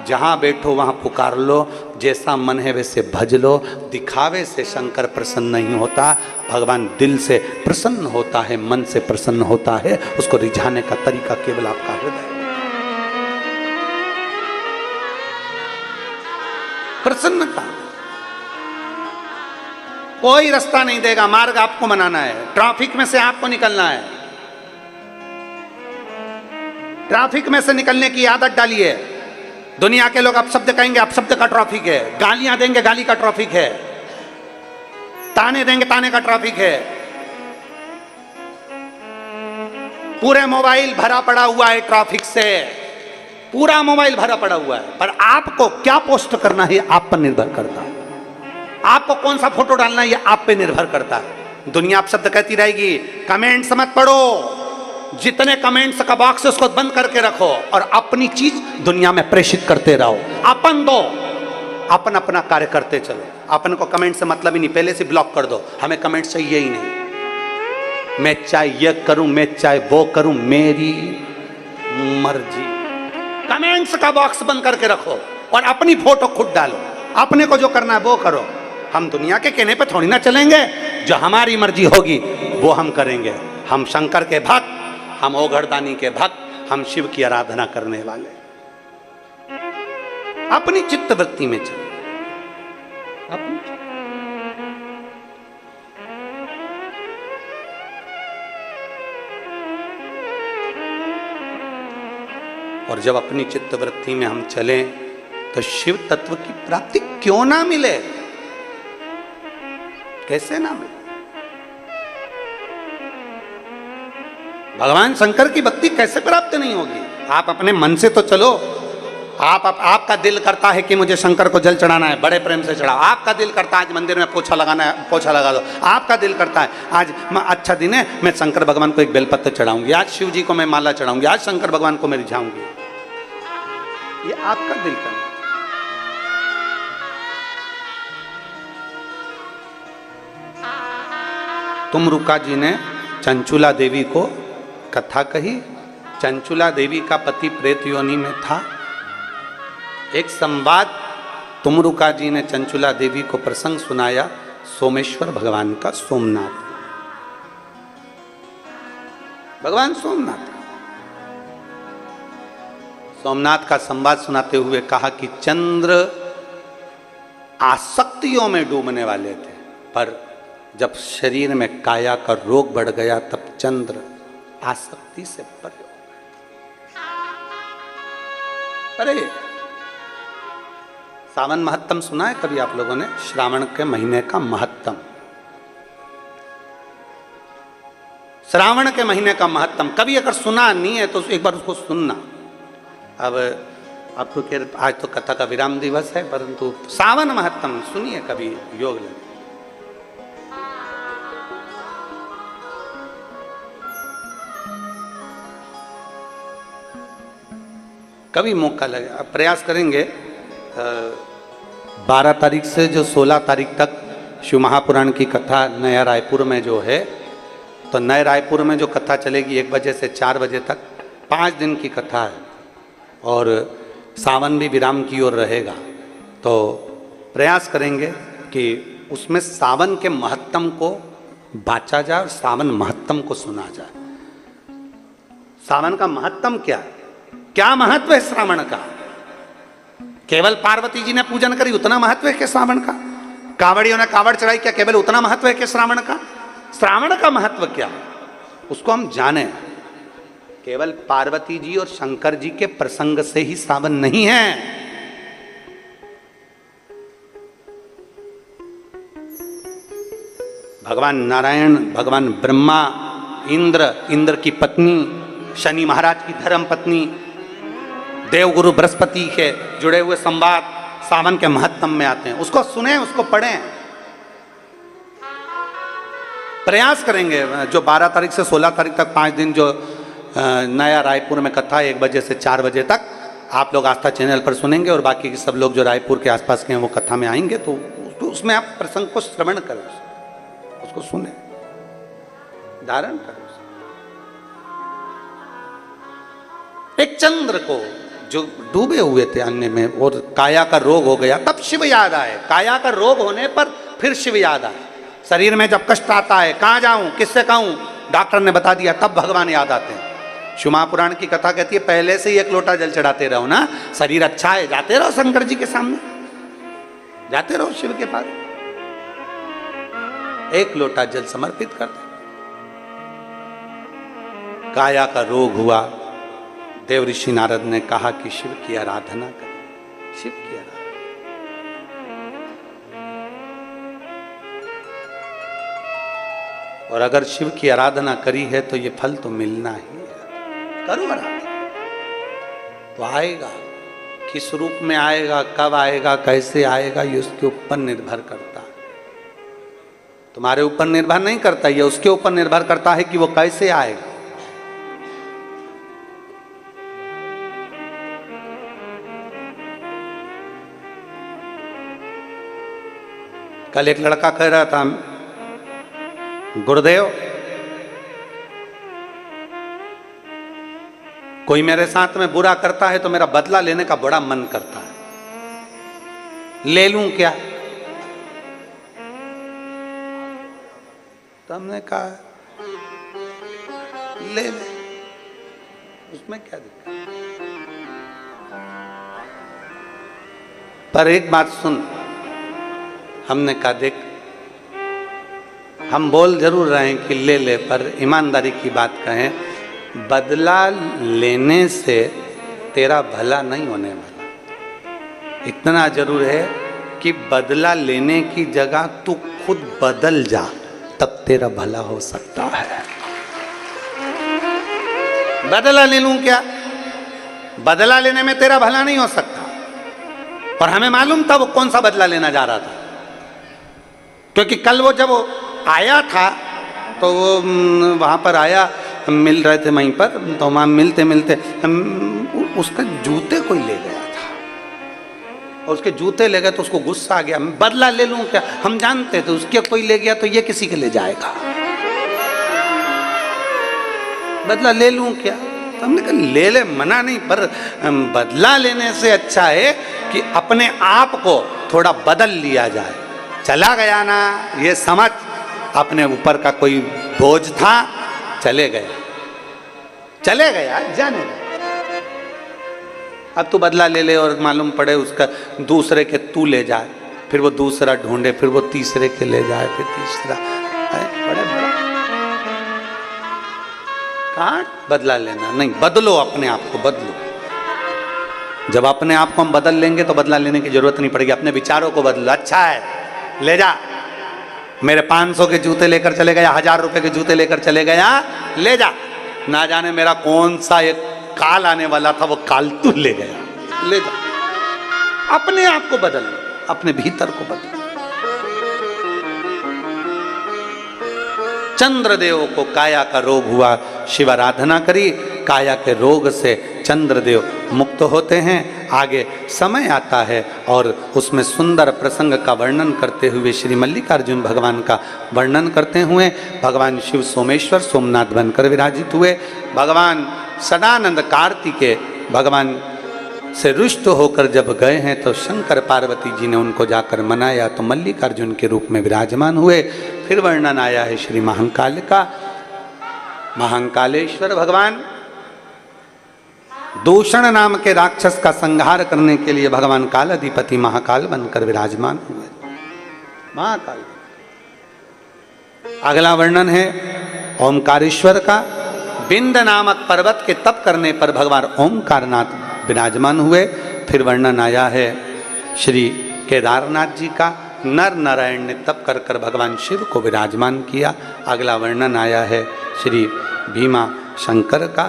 जहाँ बैठो वहाँ पुकार लो, जैसा मन है वैसे भज लो। दिखावे से शंकर प्रसन्न नहीं होता, भगवान दिल से प्रसन्न होता है, मन से प्रसन्न होता है। उसको रिझाने का तरीका केवल आपका हृदय। प्रसन्नता, कोई रास्ता नहीं देगा, मार्ग आपको बनाना है। ट्रैफिक में से आपको निकलना है, ट्रैफिक में से निकलने की आदत डालिए। दुनिया के लोग अपशब्द कहेंगे, अपशब्द का ट्रैफिक है। गालियां देंगे, गाली का ट्रैफिक है। ताने देंगे, ताने का ट्रैफिक है। पूरे मोबाइल भरा पड़ा हुआ है ट्रैफिक से, पूरा मोबाइल भरा पड़ा हुआ है। पर आपको क्या पोस्ट करना है आप पर निर्भर करता है, आपको कौन सा फोटो डालना है ये आप पे निर्भर करता है। दुनिया अपशब्द कहती रहेगी, कमेंट्स मत पढ़ो, जितने कमेंट्स का बॉक्स है उसको बंद करके रखो और अपनी चीज दुनिया में प्रेषित करते रहो। अपन दो, अपन अपना कार्य करते चलो। अपन को कमेंट से मतलब ही नहीं, पहले से ब्लॉक कर दो, हमें कमेंट चाहिए ही नहीं। मैं चाहे ये करूं, मैं चाहे वो करूं, मेरी मर्जी। कमेंट्स का बॉक्स बंद करके रखो और अपनी फोटो खुद डालो। अपने को जो करना है वो करो। हम दुनिया के कहने पे थोड़ी ना चलेंगे, जो हमारी मर्जी होगी वो हम करेंगे। हम शंकर के भक्त, हम ओघड़दानी के भक्त, हम शिव की आराधना करने वाले। अपनी चित्त वृत्ति में चलो, और जब अपनी चित्त वृत्ति में हम चलें तो शिव तत्व की प्राप्ति क्यों ना मिले, कैसे ना मिले। भगवान शंकर की भक्ति कैसे प्राप्त नहीं होगी। आप अपने मन से तो चलो। आपका दिल करता है कि मुझे शंकर को जल चढ़ाना है, बड़े प्रेम से चढ़ाओ। आपका दिल करता है आज मंदिर में पोछा लगाना है, पोछा लगा दो। आपका दिल करता है आज अच्छा दिन है, मैं शंकर भगवान को एक बेलपत्र चढ़ाऊंगी, आज शिव जी को मैं माला चढ़ाऊंगी, आज शंकर भगवान को मैं रिझाऊंगी। ये आपका दिल करना। तुमरुका जी ने चंचुला देवी को कथा कही चंचुला देवी का पति प्रेत योनि में था। एक संवाद तुमरुका जी ने चंचुला देवी को प्रसंग सुनाया सोमेश्वर भगवान का, सोमनाथ भगवान सोमनाथ का संवाद सुनाते हुए कहा कि चंद्र आसक्तियों में डूबने वाले थे, पर जब शरीर में काया का रोग बढ़ गया तब चंद्र आसक्ति से परे हो गए। अरे सावन महत्तम सुना है कभी आप लोगों ने? श्रावण के महीने का महत्तम, श्रावण के महीने का महत्तम कभी अगर सुना नहीं है तो एक बार उसको सुनना। अब आपको आज तो कथा का विराम दिवस है, परंतु सावन महत्तम सुनिए कभी, योग लगे। कभी मौका लगे अब प्रयास करेंगे। 12 तारीख से जो 16 तारीख तक शिव महापुराण की कथा नया रायपुर में जो है, तो नए रायपुर में जो कथा चलेगी 1 बजे से 4 बजे तक, 5 दिन की कथा है और सावन भी विराम की ओर रहेगा। तो प्रयास करेंगे कि उसमें सावन के महत्तम को बांचा जाए और सावन महत्तम को सुना जाए। सावन का महत्तम क्या है, क्या महत्व है श्रावण का? केवल पार्वती जी ने पूजन करी उतना महत्व है कि श्रावण का? कांवड़ियों ने कांवड़ चढ़ाई, क्या केवल उतना महत्व है कि श्रावण का? श्रावण का महत्व क्या है उसको हम जाने। केवल पार्वती जी और शंकर जी के प्रसंग से ही सावन नहीं है। भगवान नारायण, भगवान ब्रह्मा, इंद्र की पत्नी, शनि महाराज की धर्म पत्नी, देवगुरु बृहस्पति के जुड़े हुए संवाद सावन के महत्तम में आते हैं। उसको सुने, उसको पढ़ें। प्रयास करेंगे जो 12 तारीख से 16 तारीख तक 5 दिन जो नया रायपुर में कथा 1 बजे से 4 बजे तक आप लोग आस्था चैनल पर सुनेंगे और बाकी के सब लोग जो रायपुर के आसपास के हैं वो कथा में आएंगे, तो उसमें आप प्रसंग को श्रवण करें, उसको सुने, धारण करें। एक चंद्र को जो डूबे हुए थे अन्य में और काया का रोग हो गया, तब शिव याद आए। काया का रोग होने पर फिर शिव याद आए। शरीर में जब कष्ट आता है, कहाँ जाऊं, किससे कहूं, डॉक्टर ने बता दिया, तब भगवान याद आते हैं। शिव महापुराण की कथा कहती है पहले से ही 1 लोटा जल चढ़ाते रहो ना, शरीर अच्छा है, जाते रहो शंकर जी के सामने, जाते रहो शिव के पास, 1 लोटा जल समर्पित कर दो। काया का रोग हुआ, देव ऋषि नारद ने कहा कि शिव की आराधना करें, शिव की आराधना। और अगर शिव की आराधना करी है तो ये फल तो मिलना ही है। करो आराधना तो आएगा। किस रूप में आएगा, कब आएगा, कैसे आएगा, ये उसके ऊपर निर्भर करता है। तुम्हारे ऊपर निर्भर नहीं करता, ये उसके ऊपर निर्भर करता है कि वो कैसे आएगा। कल एक लड़का कह रहा था, गुरुदेव कोई मेरे साथ में बुरा करता है तो मेरा बदला लेने का बड़ा मन करता है, ले लूं क्या? तो हमने कहा ले ले, उसमें क्या दिक्कत। पर एक बात सुन, हमने कहा देख, हम बोल जरूर रहे हैं कि ले ले, पर ईमानदारी की बात कहें, बदला लेने से तेरा भला नहीं होने वाला। इतना जरूर है कि बदला लेने की जगह तू खुद बदल जा, तब तेरा भला हो सकता है। बदला ले लूं क्या? बदला लेने में तेरा भला नहीं हो सकता। और हमें मालूम था वो कौन सा बदला लेना जा रहा था, क्योंकि कल वो जब वो आया था तो वो वहाँ पर आया, हम मिल रहे थे वहीं पर, तो वहाँ मिलते मिलते उसका जूते कोई ले गया था और उसके जूते ले गए तो उसको गुस्सा आ गया। बदला ले लूं क्या? हम जानते थे उसके कोई ले गया तो ये किसी के ले जाएगा, बदला ले लूं क्या? तो हमने कहा ले ले, मना नहीं, पर बदला लेने से अच्छा है कि अपने आप को थोड़ा बदल लिया जाए। चला गया ना, ये समझ अपने ऊपर का कोई बोझ था, चले गया, चले गया, जाने दे। अब तू बदला ले ले और मालूम पड़े उसका दूसरे के तू ले जाए, फिर वो दूसरा ढूंढे, फिर वो तीसरे के ले जाए, फिर तीसरा, बड़े बड़ा कहाँ बदला लेना नहीं, बदलो अपने आप को, बदलो। जब अपने आप को हम बदल लेंगे तो बदला लेने की जरूरत नहीं पड़ेगी। अपने विचारों को बदलो, अच्छा है ले जा, मेरे 500 के जूते लेकर चले गया, 1000 रुपए के जूते लेकर चले गया, ले जा, ना जाने मेरा कौन सा एक काल आने वाला था, वो काल तू ले गया, ले जा। अपने आप को बदल लो, अपने भीतर को बदलो। चंद्रदेव को काया का रोग हुआ, शिव आराधना करी, काया के रोग से चंद्रदेव मुक्त होते हैं। आगे समय आता है और उसमें सुंदर प्रसंग का वर्णन करते हुए श्री मल्लिकार्जुन भगवान का वर्णन करते हुए भगवान शिव सोमेश्वर सोमनाथ बनकर विराजित हुए। भगवान सदानंद कार्तिकेय भगवान से रुष्ट होकर जब गए हैं तो शंकर पार्वती जी ने उनको जाकर मनाया, तो मल्लिकार्जुन के रूप में विराजमान हुए। फिर वर्णन आया है श्री महाकाल का। महाकालेश्वर भगवान दूषण नाम के राक्षस का संहार करने के लिए भगवान काल अधिपति महाकाल बनकर विराजमान हुए। महाकाल। अगला वर्णन है ओमकारेश्वर का। बिंद नामक पर्वत के तप करने पर भगवान ओमकारनाथ विराजमान हुए। फिर वर्णन आया है श्री केदारनाथ जी का। नर नारायण ने तप कर कर भगवान शिव को विराजमान किया। अगला वर्णन आया है श्री भीमा शंकर का।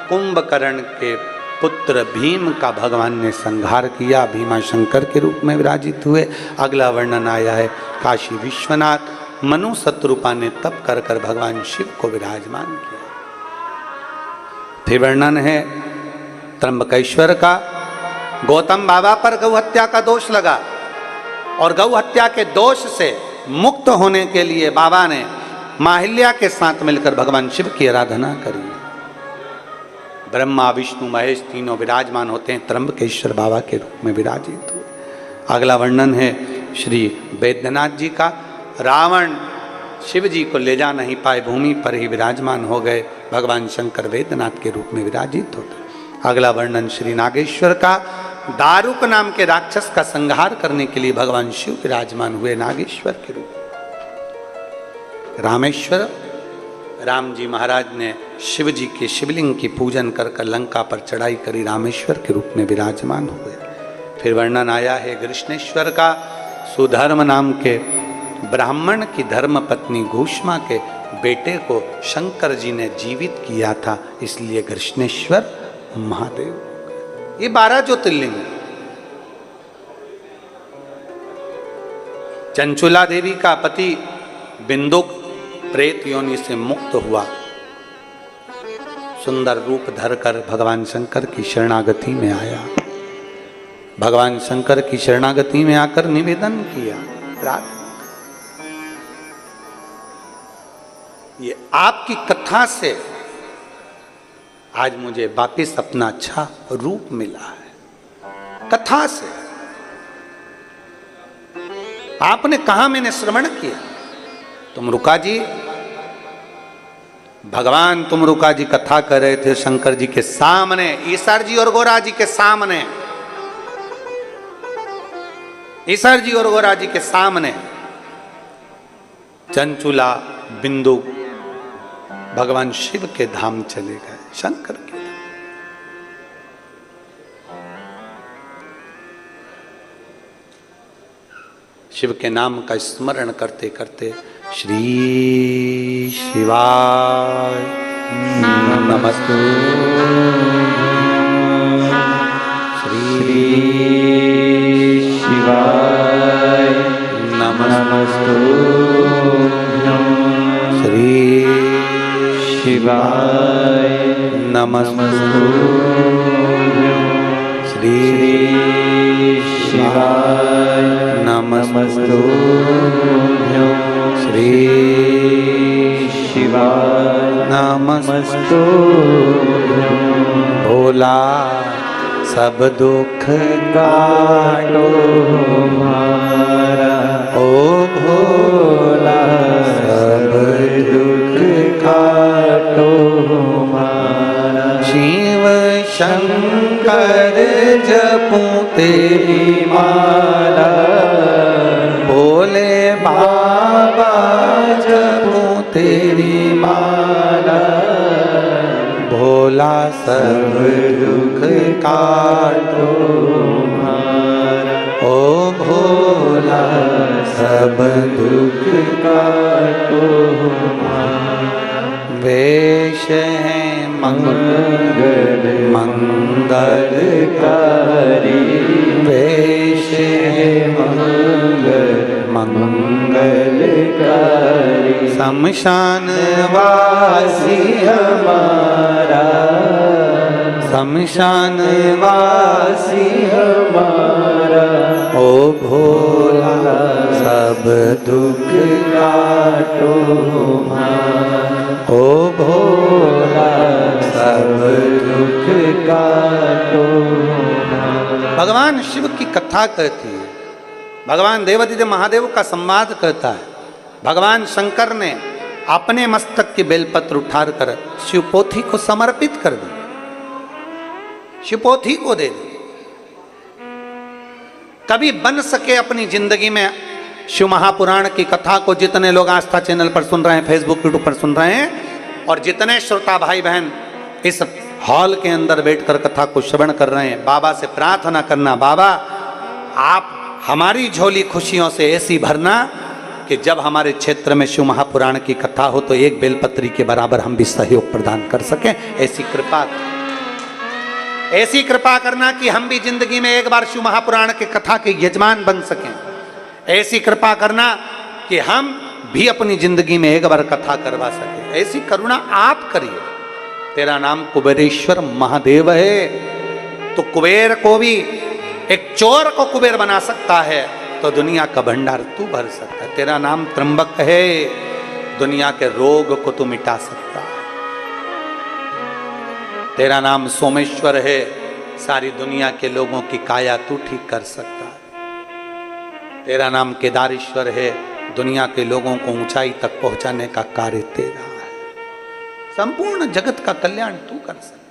कुंभकर्ण के पुत्र भीम का भगवान ने संहार किया, भीमा शंकर के रूप में विराजित हुए। अगला वर्णन आया है काशी विश्वनाथ मनु शत्रुपा ने तप कर कर भगवान शिव को विराजमान किया। फिर वर्णन है त्र्यंबकेश्वर का। गौतम बाबा पर गौ हत्या का दोष लगा और गौ हत्या के दोष से मुक्त होने के लिए बाबा ने माहिल्या के साथ मिलकर भगवान शिव की आराधना करी। ब्रह्मा विष्णु महेश तीनों विराजमान होते हैं, त्र्यंबकेश्वर बाबा के रूप में विराजित हुए। अगला वर्णन है श्री वैद्यनाथ जी का। रावण शिव जी को ले जा नहीं पाए, भूमि पर ही विराजमान हो गए, भगवान शंकर वैद्यनाथ के रूप में विराजित होते। अगला वर्णन श्री नागेश्वर का। दारुक नाम के राक्षस का संहार करने के लिए भगवान शिव विराजमान हुए नागेश्वर के रूप में। रामेश्वर, राम जी महाराज ने शिव जी के शिवलिंग की पूजन कर कर लंका पर चढ़ाई करी, रामेश्वर के रूप में विराजमान हुए। फिर वर्णन आया है कृष्णेश्वर का। सुधर्म नाम के ब्राह्मण की धर्म पत्नी घूष्मा के बेटे को शंकर जी ने जीवित किया था, इसलिए कृष्णेश्वर महादेव। ये 12 ज्योतिर्लिंग। चंचुला देवी का पति बिंदुक प्रेत योनि से मुक्त हुआ, सुंदर रूप धरकर भगवान शंकर की शरणागति में आया। भगवान शंकर की शरणागति में आकर निवेदन किया, प्रार्थना। ये आपकी कथा से आज मुझे वापिस अपना अच्छा रूप मिला है। कथा से आपने कहा मैंने श्रवण किया। तुम रुका जी, भगवान तुम रुका जी कथा कर रहे थे शंकर जी के सामने, ईश्वर जी और गोरा जी के सामने, ईश्वर जी और गोरा जी के सामने। चंचुला बिंदु भगवान शिव के धाम चले गए, शंकर के धाम। शिव के नाम का स्मरण करते करते श्री शिवाय नमस्तु, श्री शिवाय नमस्तु, श्री शिवाय नमस्तु, श्री शिवाय नमस्तु, श्री शिवाय नमस्तु। भोला सब दुख काटो हमारा, ओ भोला सब दुख काटो हमारा। शिव शंकर जपूं तेरी माला, भोले बाबा जपूं तेरी माला, भोला सब दुख काटो हमारा, ओ भोला सब दुख काटो हमारा। वेश है मंगल मंगलकारी, वेश है मंगलकारी। शमशान वासी हमारा, शमशान वासी हमारा, ओ भोला सब दुख काटो हमारा, ओ भोला सब दुख काटो हमारा। भगवान शिव की कथा कहती है, भगवान देवादिदेव महादेव का संवाद कहता है। भगवान शंकर ने अपने मस्तक की बेलपत्र उठाकर शिवपोथी को समर्पित कर दी, शिवपोथी को दे दी। कभी बन सके अपनी जिंदगी में शिव महापुराण की कथा को, जितने लोग आस्था चैनल पर सुन रहे हैं, फेसबुक यूट्यूब पर सुन रहे हैं, और जितने श्रोता भाई बहन इस हॉल के अंदर बैठकर कथा को श्रवण कर रहे हैं, बाबा से प्रार्थना करना, बाबा आप हमारी झोली खुशियों से ऐसी भरना कि जब हमारे क्षेत्र में शिव महापुराण की कथा हो तो एक बेलपत्री के बराबर हम भी सहयोग प्रदान कर सकें। ऐसी कृपा करना कि हम भी जिंदगी में एक बार शिव महापुराण की कथा के यजमान बन सकें। ऐसी कृपा करना कि हम भी अपनी जिंदगी में एक बार कथा करवा सकें। ऐसी करुणा आप करिए। तेरा नाम कुबेरेश्वर महादेव है, तो कुबेर को भी, एक चोर को कुबेर बना सकता है, तो दुनिया का भंडार तू भर सकता है। तेरा नाम त्र्यंबक है, दुनिया के रोग को तू मिटा सकता है। तेरा नाम सोमेश्वर है, सारी दुनिया के लोगों की काया तू ठीक कर सकता है। तेरा नाम केदारेश्वर है, दुनिया के लोगों को ऊंचाई तक पहुंचाने का कार्य तेरा है। संपूर्ण जगत का कल्याण तू कर सकता है।